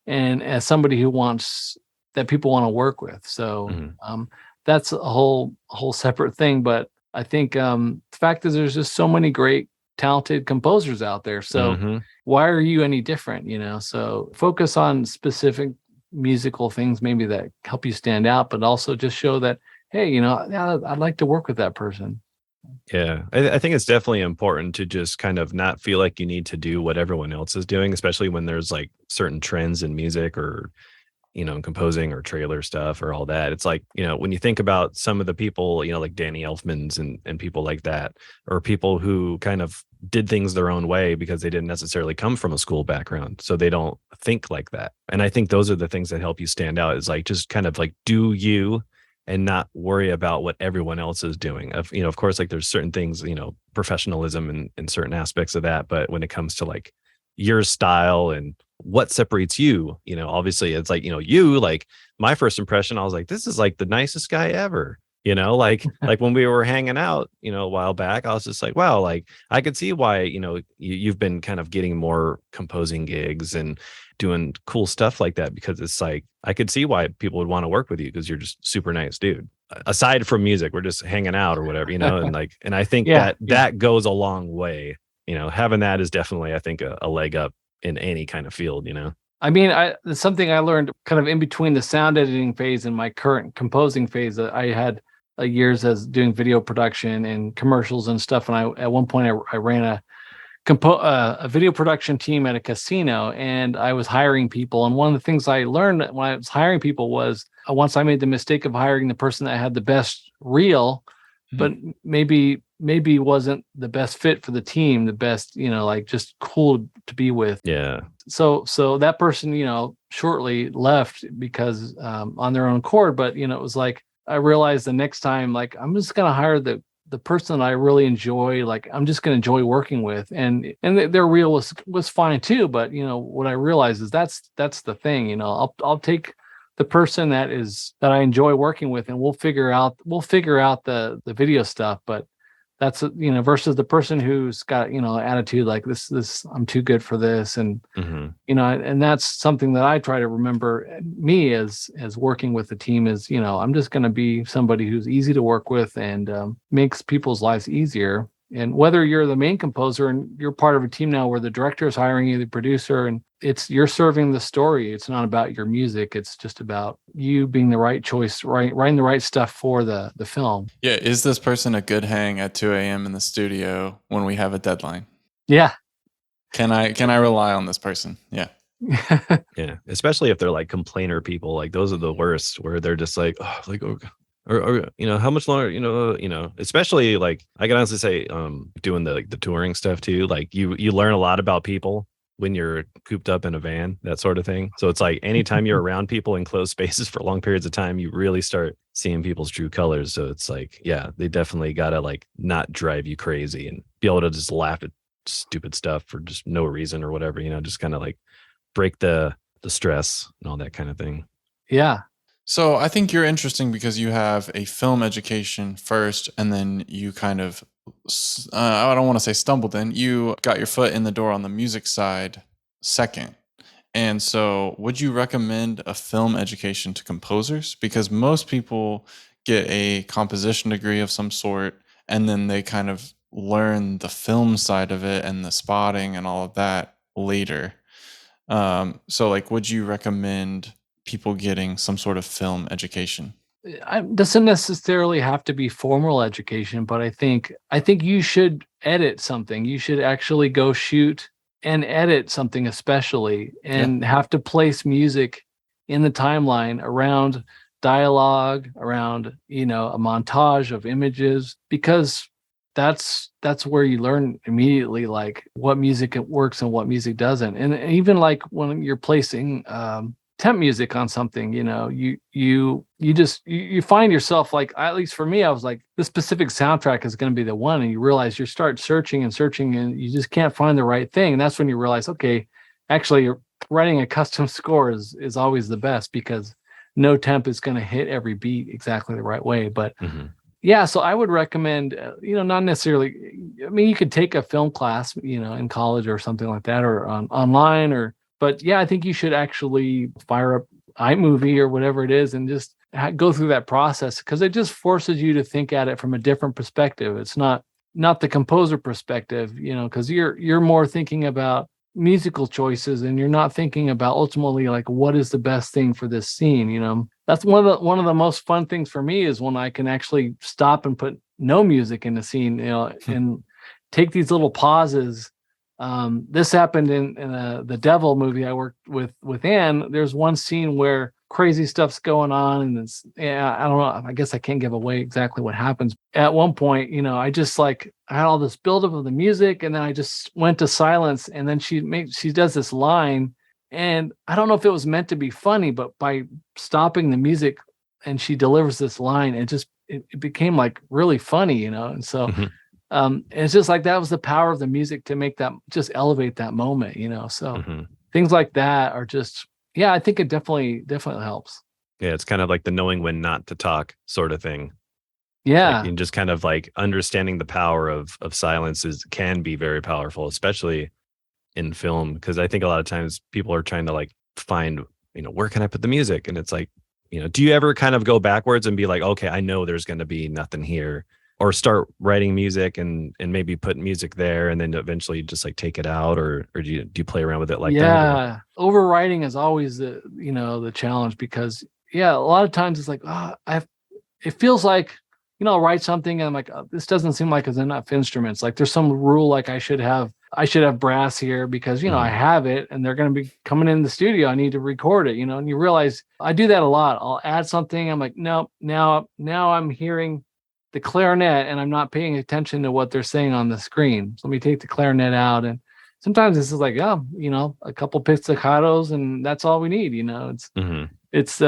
And as somebody that people want to work with. So that's a whole separate thing. But I think the fact is, there's just so many great, talented composers out there. So why are you any different? So focus on specific musical things maybe that help you stand out, but also just show that hey, yeah, I'd like to work with that person. Yeah, I think it's definitely important to just kind of not feel like you need to do what everyone else is doing, especially when there's like certain trends in music or composing or trailer stuff or all that. It's like, when you think about some of the people, like Danny Elfmans and people like that, or people who kind of did things their own way because they didn't necessarily come from a school background. So they don't think like that. And I think those are the things that help you stand out, is like, just kind of like do you and not worry about what everyone else is doing. Of course, like there's certain things, professionalism and certain aspects of that. But when it comes to like your style and what separates you, obviously it's like, you like my first impression, I was like, this is like the nicest guy ever, like when we were hanging out, a while back, I was just like, wow, like I could see why, you've been kind of getting more composing gigs and doing cool stuff like that, because it's like, I could see why people would want to work with you, because you're just super nice dude. Aside from music, we're just hanging out or whatever, and like, and I think that goes a long way. Having that is definitely, I think, a leg up in any kind of field, I mean, it's something I learned kind of in between the sound editing phase and my current composing phase. I had years as doing video production and commercials and stuff. And at one point I ran a video production team at a casino, and I was hiring people. And one of the things I learned when I was hiring people was, once I made the mistake of hiring the person that had the best reel, but maybe wasn't the best fit for the team, the best, like just cool to be with. Yeah. So that person, shortly left because on their own accord. But, it was like, I realized the next time, like, I'm just going to hire the person that I really enjoy, like I'm just going to enjoy working with, and their reel was fine too. But, what I realized is that's the thing, I'll take the person that I enjoy working with, and we'll figure out the video stuff. But that's, versus the person who's got, attitude like this, I'm too good for this. And, and that's something that I try to remember me as working with the team is, I'm just going to be somebody who's easy to work with and makes people's lives easier. And whether you're the main composer and you're part of a team now where the director is hiring you, the producer, and you're serving the story. It's not about your music. It's just about you being the right choice, writing the right stuff for the film. Yeah. Is this person a good hang at 2 a.m. in the studio when we have a deadline? Yeah. Can I rely on this person? Yeah. Yeah. Especially if they're like complainer people, like those are the worst, where they're just like, oh, like, oh, or how much longer, especially like I can honestly say, doing the touring stuff too, like you learn a lot about people when you're cooped up in a van, that sort of thing. So it's like anytime you're around people in closed spaces for long periods of time, you really start seeing people's true colors. So it's like, yeah, they definitely gotta like not drive you crazy and be able to just laugh at stupid stuff for just no reason or whatever, just kind of like break the stress and all that kind of thing. Yeah. So I think you're interesting because you have a film education first, and then you kind of, I don't want to say stumbled in, you got your foot in the door on the music side second. And so would you recommend a film education to composers? Because most people get a composition degree of some sort, and then they kind of learn the film side of it and the spotting and all of that later. So like, would you recommend people getting some sort of film education? It doesn't necessarily have to be formal education, but I think you should edit something. You should actually go shoot and edit something, especially, and have to place music in the timeline around dialogue, around, a montage of images, because that's where you learn immediately, like what music works and what music doesn't. And even like when you're placing temp music on something, you find yourself, like, at least for me, I was like, this specific soundtrack is going to be the one, and you realize you start searching and you just can't find the right thing. And that's when you realize, okay, actually writing a custom score is always the best, because no temp is going to hit every beat exactly the right way. But yeah, so I would recommend, not necessarily, I mean, you could take a film class, in college or something like that, or online, but yeah, I think you should actually fire up iMovie or whatever it is and just go through that process, because it just forces you to think at it from a different perspective. It's not the composer perspective, because you're more thinking about, musical choices, and you're not thinking about ultimately like what is the best thing for this scene. That's one of the most fun things for me is when I can actually stop and put no music in the scene, and take these little pauses. This happened in the Devil movie I worked with Anne. There's one scene where crazy stuff's going on, and I don't know. I guess I can't give away exactly what happens. At one point, I just I had all this buildup of the music, and then I just went to silence, and then she does this line, and I don't know if it was meant to be funny, but by stopping the music, and she delivers this line, it became like really funny, and so. Mm-hmm. It's just like that was the power of the music to make that just elevate that moment, so Mm-hmm. things like that are just, yeah, I think it definitely helps. Yeah, it's kind of like the knowing when not to talk sort of thing. Yeah. And just kind of like understanding the power of silence can be very powerful, especially in film, because I think a lot of times people are trying to like find, where can I put the music? And it's like, do you ever kind of go backwards and be like, okay, I know there's going to be nothing here, or start writing music and maybe put music there and then eventually just like take it out, or do you play around with it like that? Yeah. Overwriting is always the challenge, because a lot of times it's like, it feels like, I'll write something and I'm like, this doesn't seem like it's enough instruments. Like there's some rule, like I should have brass here because, I have it and they're going to be coming in the studio. I need to record it, and you realize I do that a lot. I'll add something. I'm like, nope, now I'm hearing the clarinet and I'm not paying attention to what they're saying on the screen. So let me take the clarinet out. And sometimes this is like, a couple pizzicatos and that's all we need. It's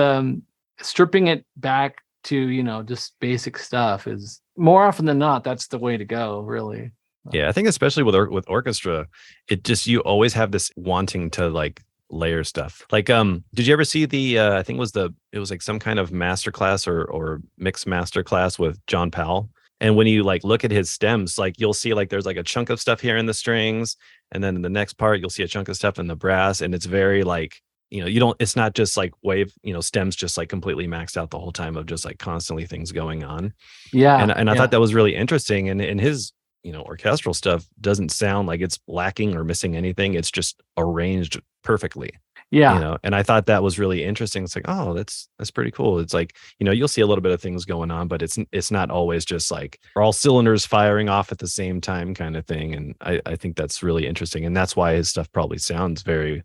stripping it back to, just basic stuff is more often than not, that's the way to go, really. Yeah, I think especially with orchestra, it just, you always have this wanting to like layer stuff. Like, did you ever see the I think it was like some kind of masterclass or mixed masterclass with John Powell? And when you like look at his stems, like you'll see like there's like a chunk of stuff here in the strings, and then in the next part you'll see a chunk of stuff in the brass, and it's very like, it's not just like wave, stems just like completely maxed out the whole time of just like constantly things going on. Yeah. And I thought that was really interesting. And in his, orchestral stuff doesn't sound like it's lacking or missing anything. It's just arranged perfectly. Yeah. And I thought that was really interesting. It's like, oh, that's pretty cool. It's like, you'll see a little bit of things going on, but it's not always just like all cylinders firing off at the same time kind of thing. And I think that's really interesting. And that's why his stuff probably sounds very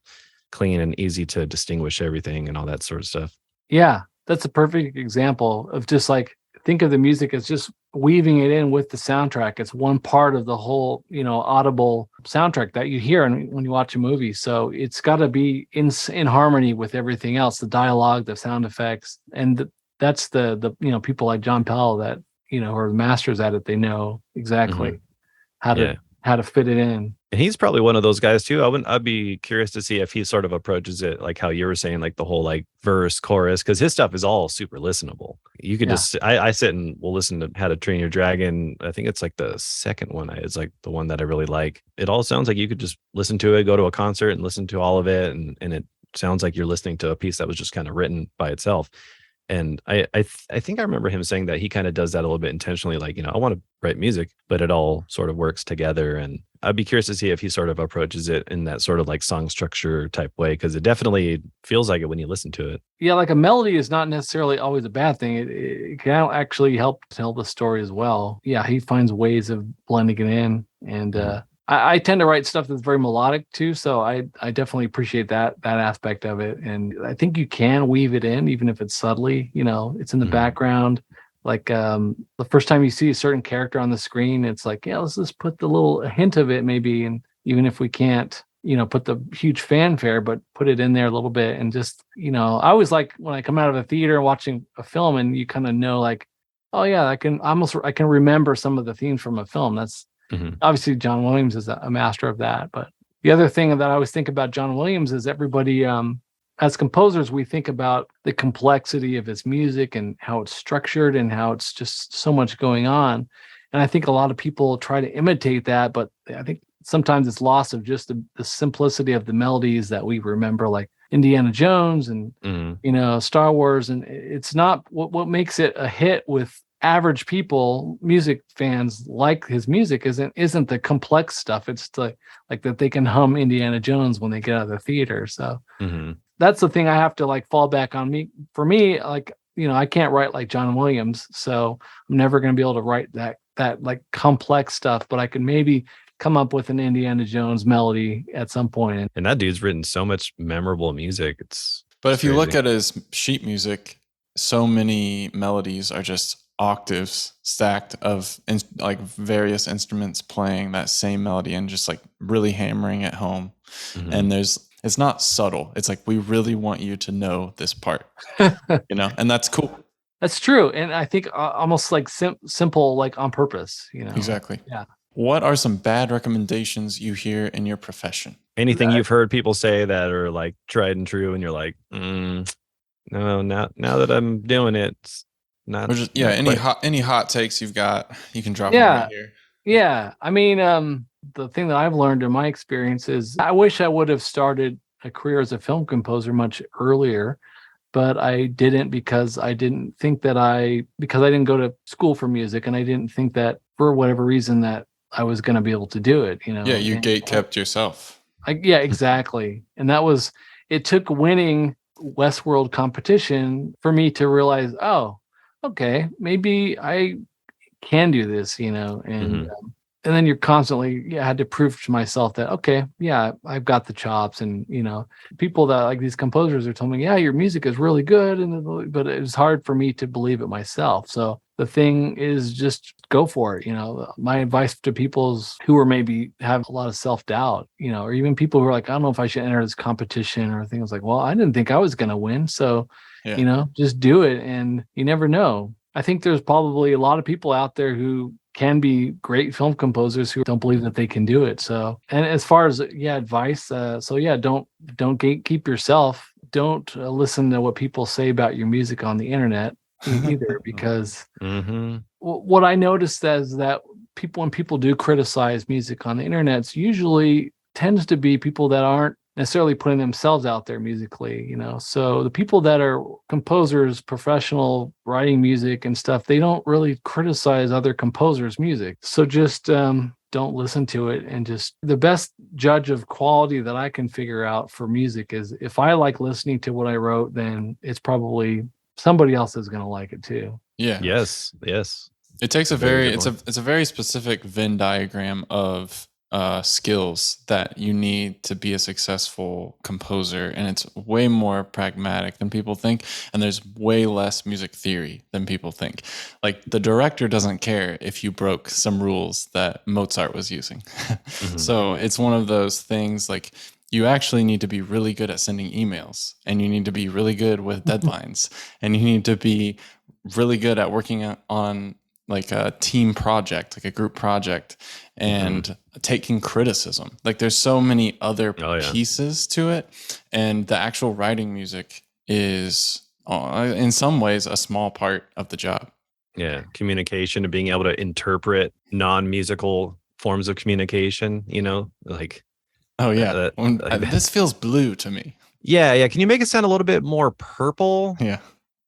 clean and easy to distinguish everything and all that sort of stuff. Yeah. That's a perfect example of just like, think of the music as just weaving it in with the soundtrack. It's one part of the whole, audible soundtrack that you hear when you watch a movie. So it's got to be in harmony with everything else, the dialogue, the sound effects. And that's the people like John Powell that, are masters at it. They know exactly how to fit it in. And he's probably one of those guys too. I'd be curious to see if he sort of approaches it like how you were saying, like the whole like verse, chorus, because his stuff is all super listenable. You could just, I sit and will listen to How to Train Your Dragon. I think it's like the second one. It's like the one that I really like. It all sounds like you could just listen to it, go to a concert and listen to all of it. And it sounds like you're listening to a piece that was just kind of written by itself. And I think I remember him saying that he kind of does that a little bit intentionally, like, I want to write music, but it all sort of works together. And I'd be curious to see if he sort of approaches it in that sort of like song structure type way, because it definitely feels like it when you listen to it. Yeah, like a melody is not necessarily always a bad thing. It can actually help tell the story as well. Yeah, he finds ways of blending it in. And I tend to write stuff that's very melodic too, so I definitely appreciate that aspect of it. And I think you can weave it in, even if it's subtly. It's in the background. Like the first time you see a certain character on the screen, it's like, let's just put the little hint of it maybe, and even if we can't, put the huge fanfare, but put it in there a little bit, and just, I always like when I come out of a theater watching a film, and you kind of know, like, oh yeah, I can remember some of the themes from a film. That's obviously John Williams is a master of that. But the other thing that I always think about John Williams is everybody, as composers, we think about the complexity of his music and how it's structured and how it's just so much going on. And I think a lot of people try to imitate that, but I think sometimes it's lost of just the simplicity of the melodies that we remember, like Indiana Jones and Star Wars. And it's not what makes it a hit with average people, music fans, like his music isn't the complex stuff. It's like that they can hum Indiana Jones when they get out of the theater. So that's the thing I have to like fall back on. For me, like, I can't write like John Williams, so I'm never going to be able to write that like complex stuff, but I can maybe come up with an Indiana Jones melody at some point. And that dude's written so much memorable music. But if you look crazy. at his sheet music, so many melodies are just octaves stacked of like various instruments playing that same melody and just like really hammering it home. And it's not subtle. It's like, we really want you to know this part, and that's cool. That's true. And I think almost like simple, like on purpose, Exactly. Yeah. What are some bad recommendations you hear in your profession? Anything you've heard people say that are like tried and true, and you're like, no, now that I'm doing it, it's not. Or just, any hot takes you've got, you can drop them right here. Yeah. I mean, the thing that I've learned in my experience is I wish I would have started a career as a film composer much earlier, but I didn't because I didn't go to school for music, and I didn't think that for whatever reason that I was going to be able to do it, Yeah, you gate-kept yourself. Yeah, exactly. And it took winning Westworld competition for me to realize, oh, okay, maybe I can do this, and then you're constantly, had to prove to myself that, okay, yeah, I've got the chops. And, people that like these composers are telling me, yeah, your music is really good. But it was hard for me to believe it myself. So the thing is, just go for it. My advice to people who are maybe have a lot of self-doubt, or even people who are like, I don't know if I should enter this competition or things like, well, I didn't think I was going to win. So, just do it. And you never know. I think there's probably a lot of people out there who can be great film composers who don't believe that they can do it. So, and as far as advice, don't gatekeep yourself. Don't listen to what people say about your music on the internet either, because what I noticed is that when people do criticize music on the internet, it's usually tends to be people that aren't necessarily putting themselves out there musically, so the people that are composers, professional writing music and stuff, they don't really criticize other composers' music. So just don't listen to it. And just the best judge of quality that I can figure out for music is, if I like listening to what I wrote, then it's probably somebody else is going to like it too. Yeah. Yes. It takes it's a very specific Venn diagram of skills that you need to be a successful composer, and it's way more pragmatic than people think, and there's way less music theory than people think. Like, the director doesn't care if you broke some rules that Mozart was using. So it's one of those things, like, you actually need to be really good at sending emails, and you need to be really good with deadlines, and you need to be really good at working on like a team project, like a group project, and taking criticism. Like, there's so many other pieces to it. And the actual writing music is, in some ways, a small part of the job. Yeah. Communication and being able to interpret non-musical forms of communication, like. Oh, yeah. This feels blue to me. Yeah. Can you make it sound a little bit more purple? Yeah.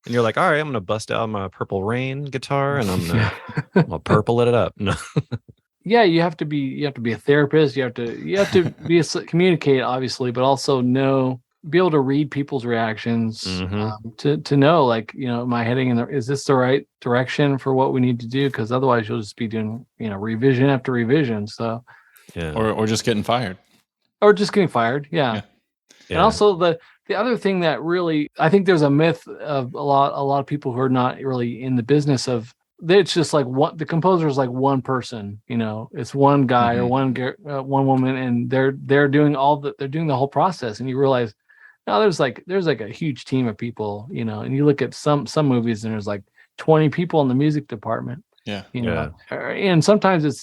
And you're like, all right, I'm going to bust out my Purple Rain guitar and I'm going to purple it up. No. Yeah, you have to be a therapist. You have to communicate, obviously, but also be able to read people's reactions, to know, like, am I heading is this the right direction for what we need to do? Because otherwise you'll just be doing, revision after revision. So, yeah, or just getting fired. Yeah. And also the other thing that really, I think there's a myth of a lot of people who are not really in the business of, it's just like the composer is like one person, it's one guy or one woman, and they're doing the whole process. And you realize, no, there's like a huge team of people, and you look at some movies and there's like 20 people in the music department. Yeah. And sometimes it's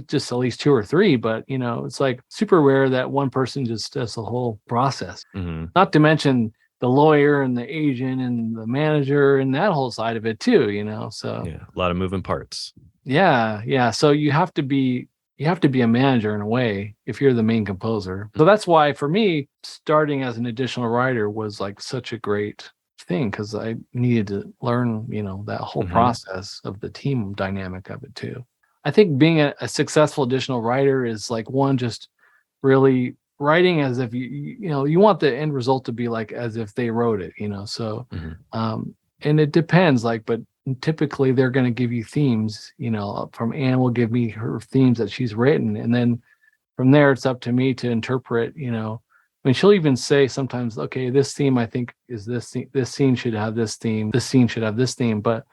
just at least 2 or 3, but it's like super rare that one person just does the whole process. Not to mention the lawyer and the agent and the manager and that whole side of it too, so yeah, a lot of moving parts. Yeah. So you have to be a manager in a way if you're the main composer. So that's why for me, starting as an additional writer was like such a great thing because I needed to learn, that whole process of the team dynamic of it too. I think being a successful additional writer is like one, just really writing as if you want the end result to be like as if they wrote it, so and it depends, like, but typically they're going to give you themes, from Anne will give me her themes that she's written, and then from there it's up to me to interpret, I mean, she'll even say sometimes, okay, this theme I think is this scene should have this theme, this scene should have this theme, but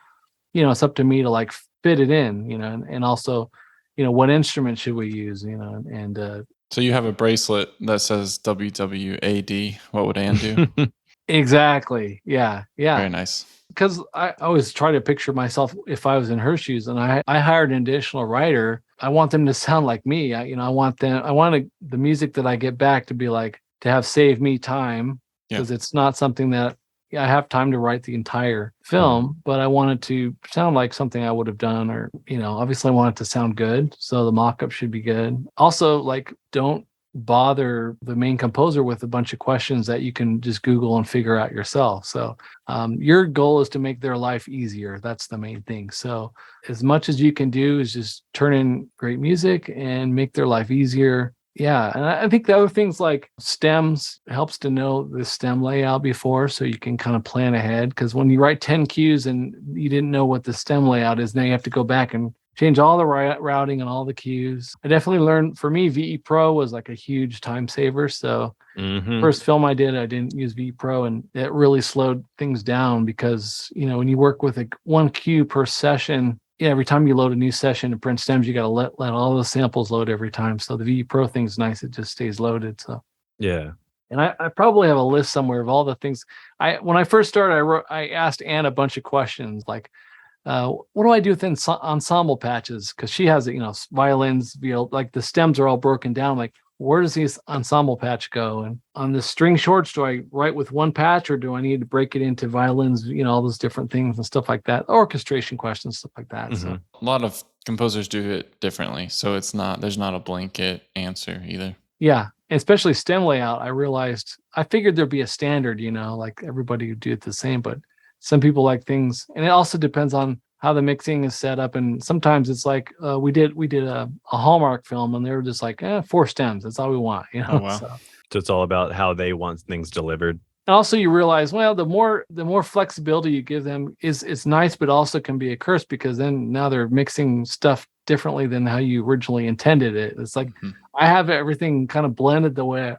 it's up to me to like fit it in, and also, what instrument should we use, and So you have a bracelet that says WWAD. What would Anne do? exactly. Yeah. Very nice. Because I always try to picture myself if I was in her shoes and I hired an additional writer. I want them to sound like me. I want the music that I get back to be like, to have saved me time, because it's not something that I have time to write the entire film, but I want it to sound like something I would have done, or, obviously I want it to sound good. So the mock-up should be good. Also, like, don't bother the main composer with a bunch of questions that you can just Google and figure out yourself. So your goal is to make their life easier. That's the main thing. So as much as you can do is just turn in great music and make their life easier. Yeah. And I think the other things like stems helps to know the stem layout before, so you can kind of plan ahead. Because when you write 10 cues and you didn't know what the stem layout is, now you have to go back and change all the routing and all the cues. I definitely learned, for me, VE Pro was like a huge time saver. So first film I didn't use VE Pro, and it really slowed things down because, when you work with one cue per session, every time you load a new session to print stems, you got to let all the samples load every time. So the VE Pro thing's nice. It just stays loaded. So yeah. And I probably have a list somewhere of all the things. When I first started, I asked Anne a bunch of questions like, what do I do with ensemble patches? Because she has violins, viola, like the stems are all broken down. Like, where does this ensemble patch go? And on the string shorts, do I write with one patch, or do I need to break it into violins? All those different things and stuff like that. Orchestration questions, stuff like that. So a lot of composers do it differently, so there's not a blanket answer either. Yeah, especially stem layout. I figured there'd be a standard, like everybody would do it the same, but some people like things, and it also depends on how the mixing is set up. And sometimes it's like we did a Hallmark film, and they were just like 4 stems. That's all we want, Oh, wow. So it's all about how they want things delivered. And also you realize, well, the more flexibility you give them it's nice, but also can be a curse, because then now they're mixing stuff differently than how you originally intended it. It's like I have everything kind of blended the way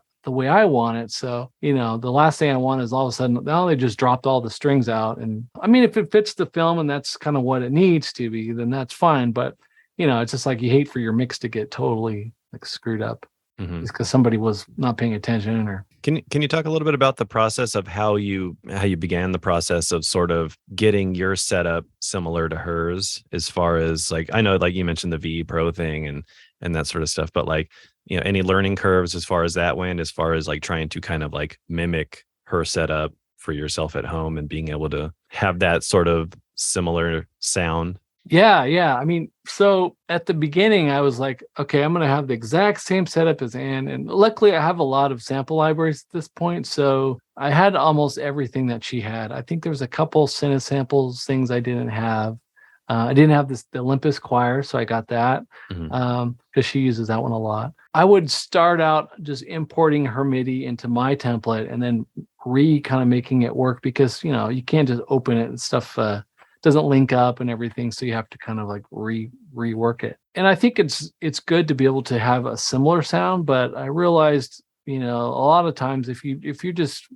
I want it. So, the last thing I want is all of a sudden, now they just dropped all the strings out. And I mean, if it fits the film and that's kind of what it needs to be, then that's fine. But, it's just like you hate for your mix to get totally like screwed up just because somebody was not paying attention. Or can you talk a little bit about the process of how you began the process of sort of getting your setup similar to hers, as far as, like, I know, like you mentioned the VE Pro thing and that sort of stuff, but like, any learning curves as far as that went, as far as like trying to kind of like mimic her setup for yourself at home and being able to have that sort of similar sound? Yeah. I mean, so at the beginning, I was like, okay, I'm going to have the exact same setup as Anne. And luckily, I have a lot of sample libraries at this point. So I had almost everything that she had. I think there was a couple Cine samples things I didn't have. I didn't have the Olympus choir, so I got that because she uses that one a lot. I would start out just importing her MIDI into my template and then kind of making it work, because, you can't just open it and stuff doesn't link up and everything. So you have to kind of like rework it. And I think it's good to be able to have a similar sound, but I realized, a lot of times if you're just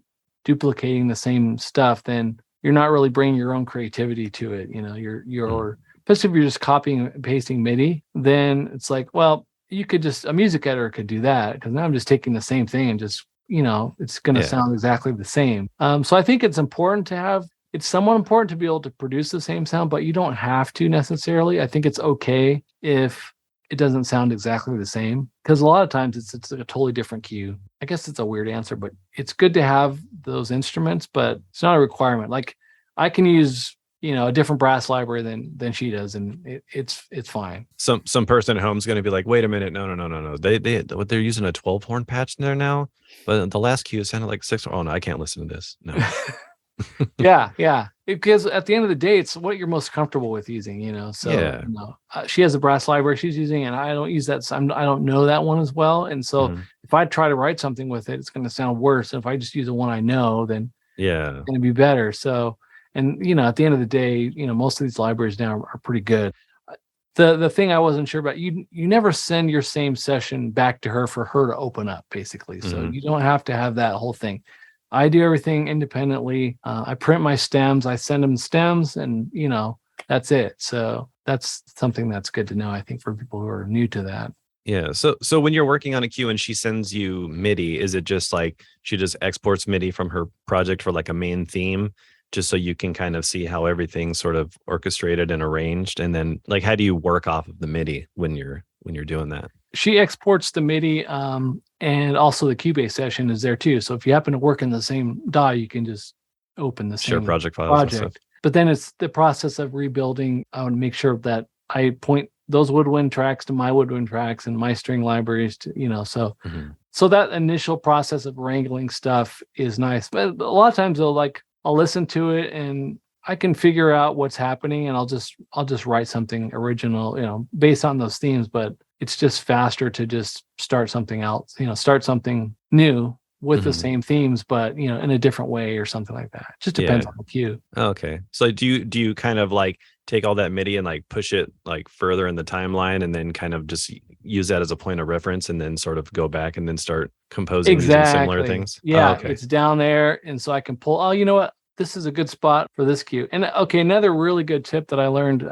duplicating the same stuff, then you're not really bringing your own creativity to it. You're especially if you're just copying and pasting MIDI, then it's like, well, you could just, a music editor could do that, because now I'm just taking the same thing and just, it's going to sound exactly the same. So I think it's somewhat important to be able to produce the same sound, but you don't have to necessarily. I think it's okay if it doesn't sound exactly the same, because a lot of times it's a totally different cue. I guess it's a weird answer, but it's good to have those instruments, but it's not a requirement. Like, I can use, a different brass library than she does, and it's fine. Some person at home is going to be like, wait a minute, no. They're using a 12 horn patch in there now, but the last cue sounded like 6. Oh no, I can't listen to this. No. Yeah. Because at the end of the day, it's what you're most comfortable with using, So, Yeah. she has a brass library she's using, and I don't use that. So I don't know that one as well. And so Mhm. if I try to write something with it, it's going to sound worse. And if I just use the one I know, then Yeah. it's going to be better. So, and at the end of the day, most of these libraries now are pretty good. The thing I wasn't sure about, you never send your same session back to her for her to open up, basically. So Mhm. you don't have to have that whole thing. I do everything independently. I print my stems, I send them stems, and that's it. So that's something that's good to know, I think, for people who are new to that. Yeah. So when you're working on a cue and she sends you MIDI, is it just like she just exports MIDI from her project for like a main theme, just so you can kind of see how everything's sort of orchestrated and arranged? And then like how do you work off of the MIDI when you're doing that? She exports the MIDI, and also the Cubase session is there too. So if you happen to work in the same DAW, you can just open the Share same project files and stuff. project. But then it's the process of rebuilding. I would make sure that I point those woodwind tracks to my woodwind tracks and my string libraries to, Mhm. so that initial process of wrangling stuff is nice. But a lot of times I'll listen to it and I can figure out what's happening, and I'll just write something original, based on those themes. But it's just faster to just start something else, start something new with the Mhm. same themes, but in a different way or something like that. It just depends Yeah. on the cue. Oh, okay. So do you kind of like take all that MIDI and like push it like further in the timeline and then kind of just use that as a point of reference and then sort of go back and then start composing using similar Exactly. things? Oh, Yeah, okay. it's down there, and so I can pull. Oh, you know what? This is a good spot for this cue. And okay, another really good tip that I learned.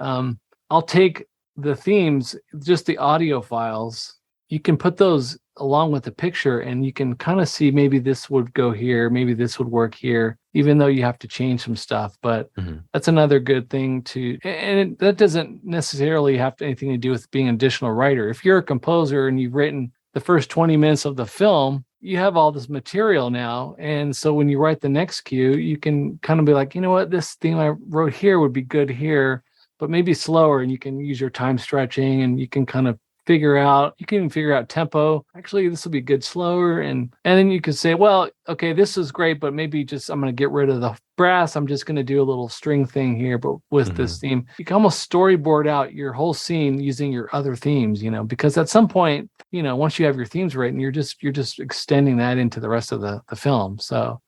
I'll take the themes, just the audio files. You can put those along with the picture, and you can kind of see maybe this would go here, maybe this would work here, even though you have to change some stuff. But Mhm. that's another good thing to, and that doesn't necessarily have anything to do with being an additional writer. If you're a composer and you've written the first 20 minutes of the film, you have all this material now. And so when you write the next cue, you can kind of be like, you know what, this theme I wrote here would be good here, but maybe slower. And you can use your time stretching, and you can kind of you can even figure out tempo. Actually, this will be good slower. And then you can say, well, okay, this is great, but maybe just I'm going to get rid of the brass. I'm just going to do a little string thing here, but with this Mhm. theme, you can almost storyboard out your whole scene using your other themes, because at some point, once you have your themes written, you're just extending that into the rest of the film. So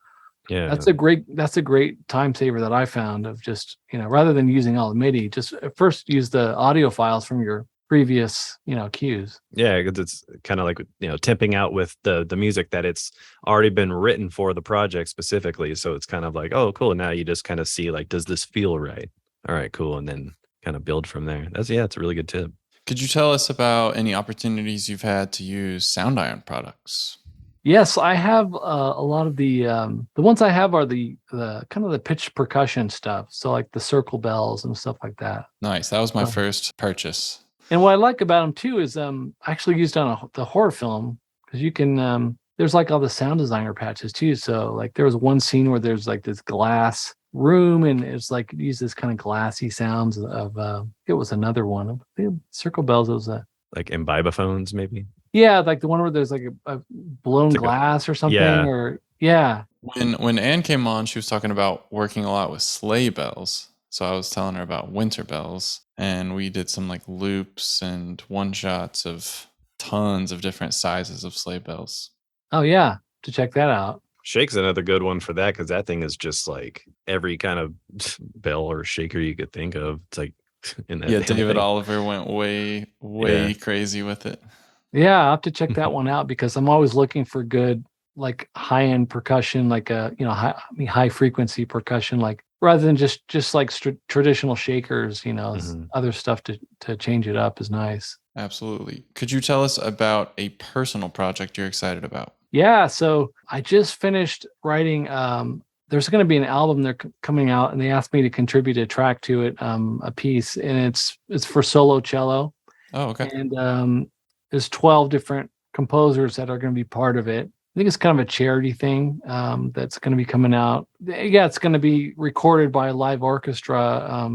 Yeah. that's a great time saver that I found, of just, rather than using all the MIDI, just at first use the audio files from your previous, cues. Yeah, because it's kind of like tipping out with the music that it's already been written for the project specifically. So it's kind of like, oh, cool. Now you just kind of see like, does this feel right? All right, cool, and then kind of build from there. It's a really good tip. Could you tell us about any opportunities you've had to use Soundiron products? Yes, I have a lot of the ones I have are the kind of the pitch percussion stuff. So like the circle bells and stuff like that. Nice. That was my Um, first purchase. and what I like about them too is I actually used on the horror film, because you can there's like all the sound designer patches too. So like there was one scene where there's like this glass room, and it's like it used this kind of glassy sounds of it was another one of the circle bells. It was a Like imbibophones, maybe. yeah, like the one where there's like a blown It's like a glass or something, yeah. or yeah. When Anne came on, she was talking about working a lot with sleigh bells. So I was telling her about winter bells, and we did some like loops and one shots of tons of different sizes of sleigh bells. Oh yeah, to check that out. Shake's another good one for that because that thing is just like every kind of bell or shaker you could think of. It's like in that Yeah, damn David thing. Oliver went way, Yeah. way crazy with it. Yeah, I'll have to check that one out, because I'm always looking for good, like high end percussion, like high frequency percussion, like rather than just like traditional shakers. Mhm. Other stuff to change it up is nice. Absolutely. Could you tell us about a personal project you're excited about? Yeah, so I just finished writing. There's going to be an album they're coming out, and they asked me to contribute a track to it, a piece, and it's for solo cello. Oh, okay. And there's 12 different composers that are going to be part of it. I think it's kind of a charity thing, that's going to be coming out. Yeah, it's going to be recorded by a live orchestra.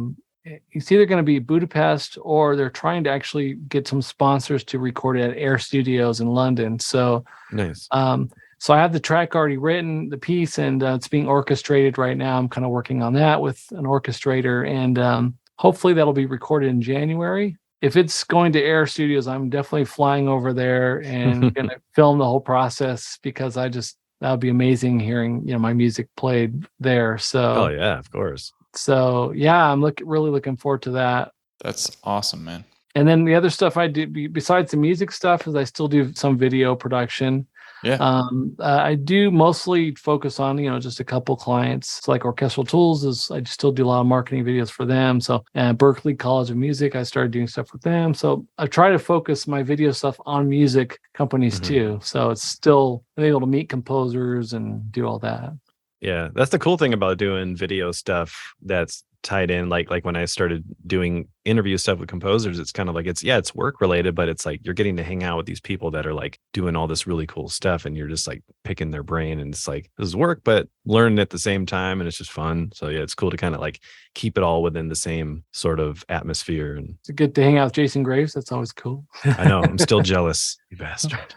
It's either going to be Budapest, or they're trying to actually get some sponsors to record it at Air Studios in London. So Nice. um, So I have the track already written, the piece, and it's being orchestrated right now. I'm kind of working on that with an orchestrator, and hopefully that'll be recorded in January. If it's going to Air Studios, I'm definitely flying over there and going to film the whole process, because that would be amazing hearing, my music played there. So, Oh yeah, of course. So yeah, I'm really looking forward to that. That's awesome, man. And then the other stuff I do besides the music stuff is I still do some video production. Yeah. I do mostly focus on, just a couple clients. It's like Orchestral Tools I still do a lot of marketing videos for them. So Berkeley College of Music, I started doing stuff with them. So I try to focus my video stuff on music companies too. So it's still able to meet composers and do all that. Yeah, that's the cool thing about doing video stuff that's tied in. Like when I started doing interview stuff with composers, it's kind of like it's work related, but it's like you're getting to hang out with these people that are like doing all this really cool stuff, and you're just like picking their brain, and it's like this is work but learning at the same time, and it's just fun. So yeah, it's cool to kind of like keep it all within the same sort of atmosphere. And it's good to hang out with Jason Graves. That's always cool. I know, I'm still jealous, you bastard.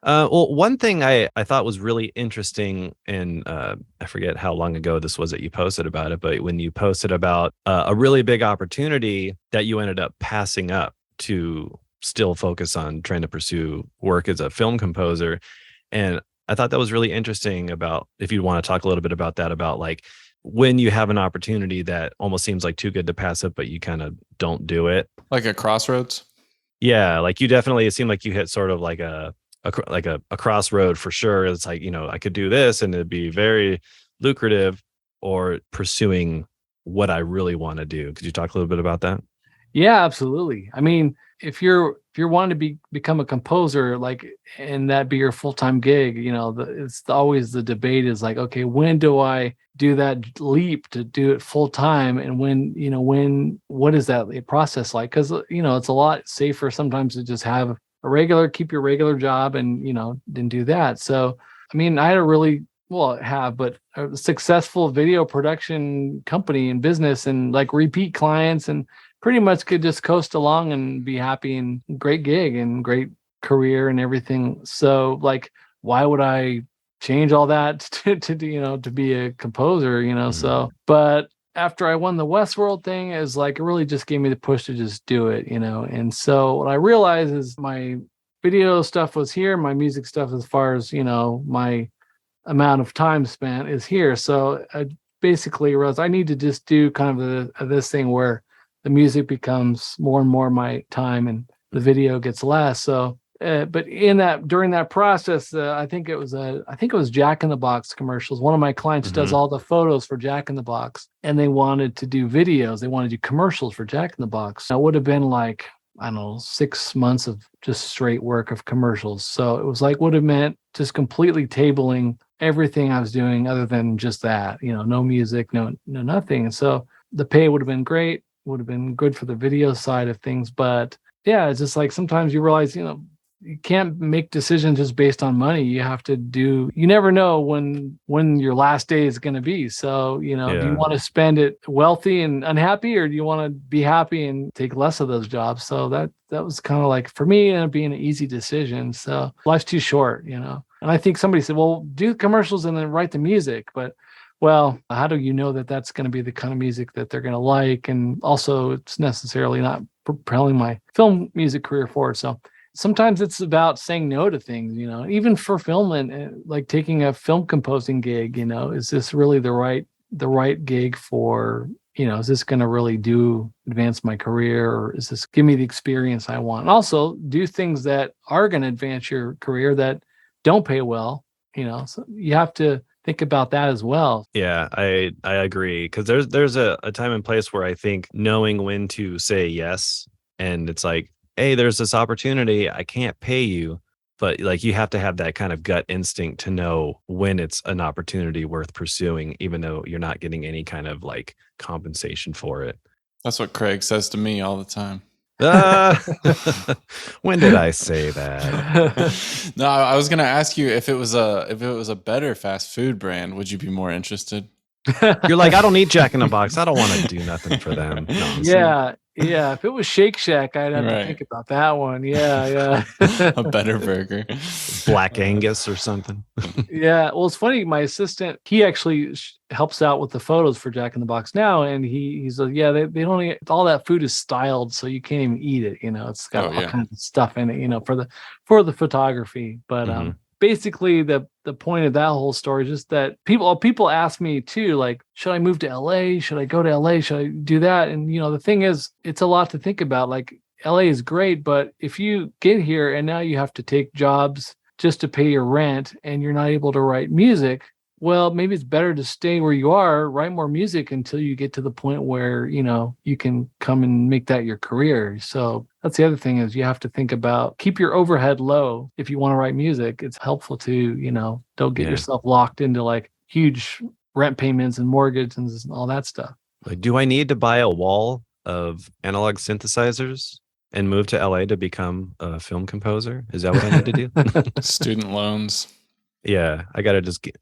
Well, one thing I thought was really interesting, and I forget how long ago this was that you posted about it, but when you posted about a really big opportunity that you ended up passing up to still focus on trying to pursue work as a film composer. And I thought that was really interesting about, if you want to talk a little bit about that, about like when you have an opportunity that almost seems like too good to pass up, but you kind of don't do it. Like a crossroads? Yeah, like you definitely, it seemed like you hit sort of like a crossroad for sure. It's like, I could do this and it'd be very lucrative, or pursuing what I really want to do. Could you talk a little bit about that? Yeah, absolutely. I mean, if you're wanting to become a composer, like, and that be your full-time gig, it's always the debate is like, okay, when do I do that leap to do it full time? And what is that process like? Because, it's a lot safer sometimes to just have keep your regular job and, then do that. So, I mean, I had a successful video production company and business, and like repeat clients, and pretty much could just coast along and be happy, and great gig and great career and everything. So like, why would I change all that to be a composer, So, but after I won the Westworld thing, is like, it really just gave me the push to just do it, And so what I realized is my video stuff was here, my music stuff, as far as, my amount of time spent, is here. So I basically realized I need to just do kind of this thing where the music becomes more and more my time and the video gets less. So, but during that process, I think it was Jack in the Box commercials. One of my clients does all the photos for Jack in the Box, and they wanted to do videos. They wanted to do commercials for Jack in the Box. It would have been like, I don't know, 6 months of just straight work of commercials. So it was like, would have meant just completely tabling everything I was doing other than just that, no music, no nothing. And so the pay would have been great, would have been good for the video side of things. But yeah, it's just like, sometimes you realize, you can't make decisions just based on money. You have to you never know when your last day is going to be. So, do you want to spend it wealthy and unhappy, or do you want to be happy and take less of those jobs? So that was kind of like, for me, being an easy decision. So life's too short, And I think somebody said, well, do commercials and then write the music. But, well, how do you know that that's going to be the kind of music that they're going to like? And also, it's necessarily not propelling my film music career forward. So sometimes it's about saying no to things, even for film, and like taking a film composing gig, is this really the right gig for, is this going to really advance my career, or is this give me the experience I want? And also do things that are going to advance your career that don't pay well, so you have to think about that as well. Yeah, I agree. Cause there's a time and place where I think knowing when to say yes, and it's like, hey, there's this opportunity, I can't pay you, but like you have to have that kind of gut instinct to know when it's an opportunity worth pursuing, even though you're not getting any kind of like compensation for it. That's what Craig says to me all the time. When did I say that? No, I was gonna ask you if it was a better fast food brand, would you be more interested? You're like, I don't need Jack in the Box. I don't want to do nothing for them. No, yeah. Yeah, if it was Shake Shack, I'd have to Right. think about that one. Yeah, yeah. A better burger. Black Angus or something. Yeah, well, it's funny. My assistant, he actually helps out with the photos for Jack in the Box now, and he's like, yeah, they don't all that food is styled, so you can't even eat it. It's got Oh, all yeah. kinds of stuff in it, for the photography. But Mhm. basically, the point of that whole story is just that people ask me too, like, should I move to LA? Should I go to LA? Should I do that? And the thing is, it's a lot to think about. Like, LA is great, but if you get here and now you have to take jobs just to pay your rent and you're not able to write music, well, maybe it's better to stay where you are, write more music until you get to the point where, you can come and make that your career. So that's the other thing, is you have to think about, keep your overhead low. If you want to write music, it's helpful to, don't get Yeah. yourself locked into like huge rent payments and mortgages and all that stuff. Like, do I need to buy a wall of analog synthesizers and move to LA to become a film composer? Is that what I need to do? Student loans. Yeah, I got to just get,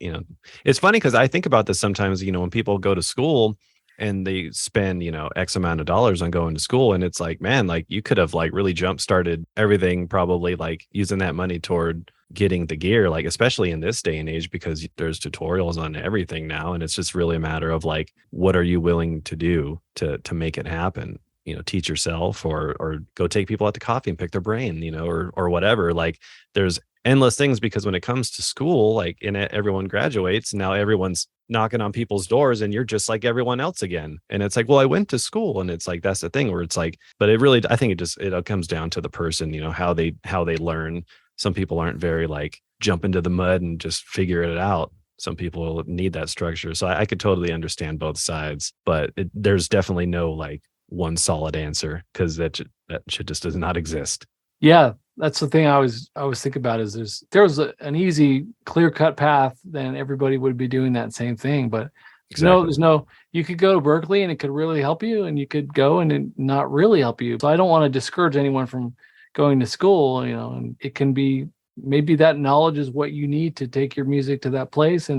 it's funny because I think about this sometimes, when people go to school and they spend, X amount of dollars on going to school. And it's like, man, like you could have like really jump started everything, probably like using that money toward getting the gear, like especially in this day and age, because there's tutorials on everything now. And it's just really a matter of like, what are you willing to do to make it happen? Teach yourself or go take people out to coffee and pick their brain, or whatever. Like there's endless things, because when it comes to school, like everyone graduates, now everyone's knocking on people's doors and you're just like everyone else again. And it's like, well, I went to school. And it's like, that's the thing where it's like, but I think it comes down to the person, how they learn. Some people aren't very like jump into the mud and just figure it out. Some people need that structure. So I could totally understand both sides, but there's definitely no like one solid answer, because that shit just does not exist. Yeah, that's the thing I always think about, is there was an easy, clear-cut path, then everybody would be doing that same thing. But Exactly. there's no, you could go to Berkeley and it could really help you, and you could go and it not really help you. So I don't want to discourage anyone from going to school, and it can be, maybe that knowledge is what you need to take your music to that place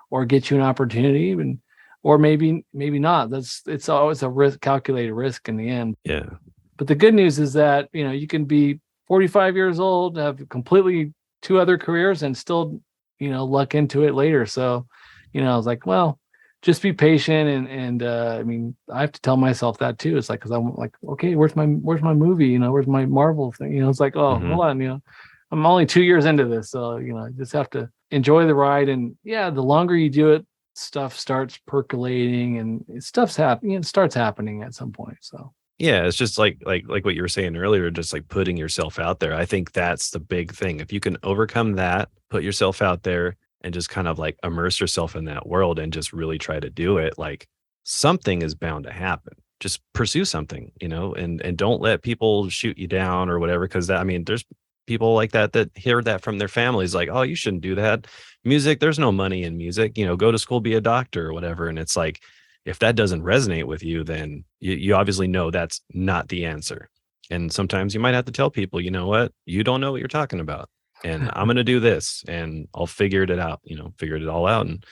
or get you an opportunity, or maybe not. It's always a calculated risk in the end. Yeah. But the good news is that, you can be 45 years old, have completely two other careers, and still, luck into it later. So, I was like, well, just be patient. And I mean, I have to tell myself that too. It's like, cause I'm like, okay, where's my movie? Where's my Marvel thing? It's like, oh, Mhm. hold on, I'm only 2 years into this. So, I just have to enjoy the ride. And yeah, the longer you do it, stuff starts percolating and stuff's happening. It starts happening at some point. So. Yeah, it's just like what you were saying earlier, just like putting yourself out there. I think that's the big thing. If you can overcome that, put yourself out there and just kind of like immerse yourself in that world and just really try to do it, like something is bound to happen. Just pursue something, and don't let people shoot you down or whatever. Cause there's people like that hear that from their families, like, oh, you shouldn't do that. Music, there's no money in music, go to school, be a doctor or whatever. And it's like, if that doesn't resonate with you, then you obviously know that's not the answer. And sometimes you might have to tell people, you know what, you don't know what you're talking about. And I'm going to do this and I'll figure it out, figure it all out. And,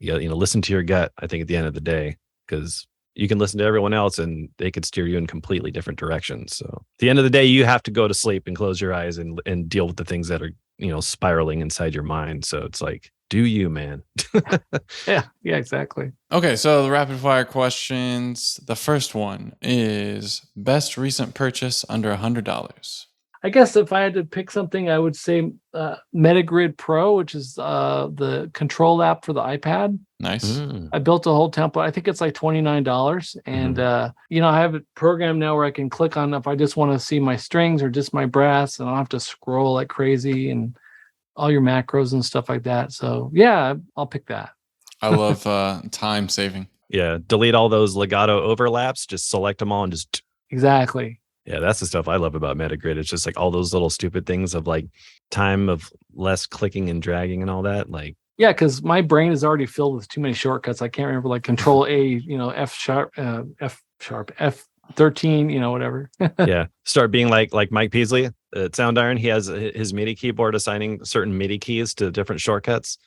listen to your gut, I think, at the end of the day, because you can listen to everyone else and they could steer you in completely different directions. So at the end of the day, you have to go to sleep and close your eyes and deal with the things that are, spiraling inside your mind. So it's like, do you, man? Yeah, exactly. Okay, so the rapid fire questions. The first one is best recent purchase under $100. I guess if I had to pick something, I would say Metagrid Pro, which is the control app for the iPad. Nice. I built a whole template. I think it's like $29. And, I have it programmed now where I can click on if I just want to see my strings or just my brass, and I don't have to scroll like crazy, and all your macros and stuff like that. So yeah, I'll pick that. I love time saving. Yeah. Delete all those legato overlaps. Just select them all and just. Exactly. Yeah. That's the stuff I love about Metagrid. It's just like all those little stupid things of like time of less clicking and dragging and all that. Like, yeah, because my brain is already filled with too many shortcuts. I can't remember, like Control A, F sharp, F13, whatever. yeah. Start being like Mike Peasley at Soundiron. He has his MIDI keyboard assigning certain MIDI keys to different shortcuts.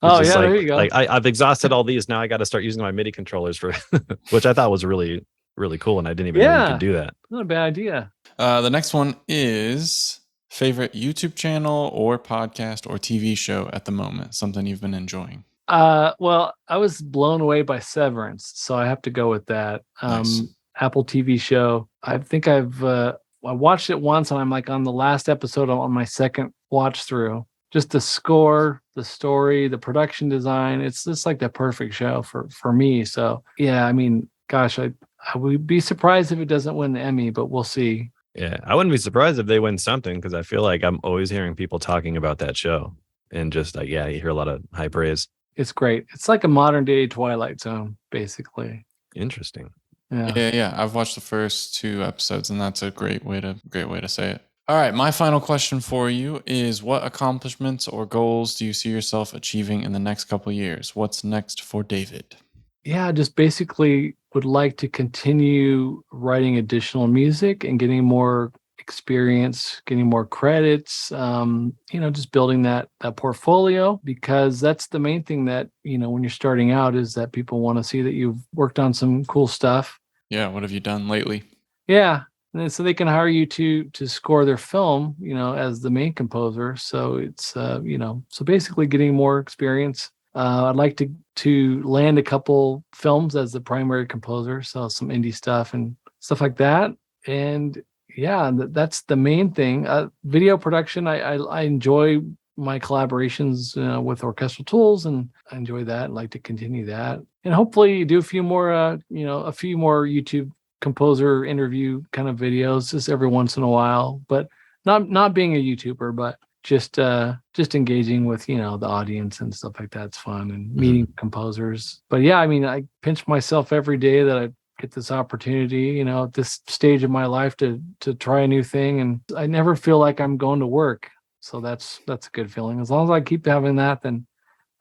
Oh, yeah, there you go. Like I've exhausted all these. Now I got to start using my MIDI controllers for, which I thought was really really cool, and I didn't even know you could do that. Not a bad idea. The next one is favorite YouTube channel or podcast or TV show at the moment, something you've been enjoying. Well, I was blown away by Severance, so I have to go with that. Nice. Apple TV show. I think I watched it once, and I'm like on the last episode on my second watch through. Just the score, the story, the production design. It's just like the perfect show for me. So yeah, I mean, gosh, I would be surprised if it doesn't win the Emmy, but we'll see. Yeah, I wouldn't be surprised if they win something, because I feel like I'm always hearing people talking about that show, and just like, yeah, you hear a lot of high praise. It's great. It's like a modern day Twilight Zone, basically. Interesting. Yeah. I've watched the first 2 episodes, and that's a great way to say it. All right, my final question for you is: what accomplishments or goals do you see yourself achieving in the next couple of years? What's next for David? Yeah, just basically would like to continue writing additional music and getting more experience, getting more credits, just building that portfolio, because that's the main thing that, when you're starting out, is that people want to see that you've worked on some cool stuff. Yeah, what have you done lately? Yeah. And then so they can hire you to score their film, as the main composer. So it's, so basically getting more experience. I'd like to land a couple films as the primary composer, so some indie stuff and stuff like that. And yeah, that's the main thing. Video production, I enjoy my collaborations with orchestral tools, and I enjoy that. I'd like to continue that, and hopefully do a few more YouTube composer interview kind of videos just every once in a while. But not being a YouTuber, but just engaging with the audience and stuff like that's fun, and meeting composers. But yeah, I mean, I pinch myself every day that I get this opportunity, at this stage of my life to try a new thing, and I never feel like I'm going to work. So that's a good feeling. As long as I keep having that, then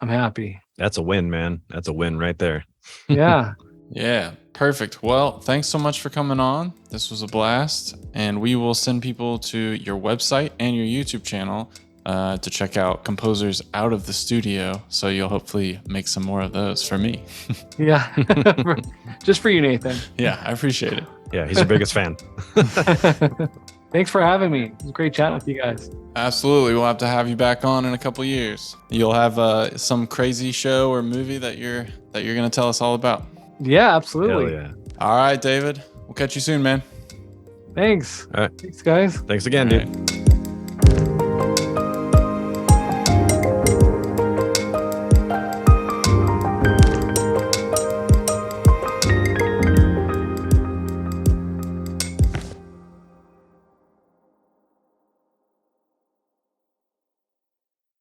I'm happy. That's a win, man. That's a win right there. Yeah. Yeah, perfect. Well, thanks so much for coming on. This was a blast, and we will send people to your website and your YouTube channel to check out composers out of the studio. So you'll hopefully make some more of those for me. Yeah. Just for you, Nathan. Yeah, I appreciate it. Yeah, he's your biggest fan. Thanks for having me. It was great chatting with you guys. Absolutely. We'll have to have you back on in a couple years. You'll have some crazy show or movie that you're going to tell us all about. Yeah, absolutely. Hell yeah. All right, David. We'll catch you soon, man. Thanks. All right. Thanks, guys. Thanks again, All dude. right.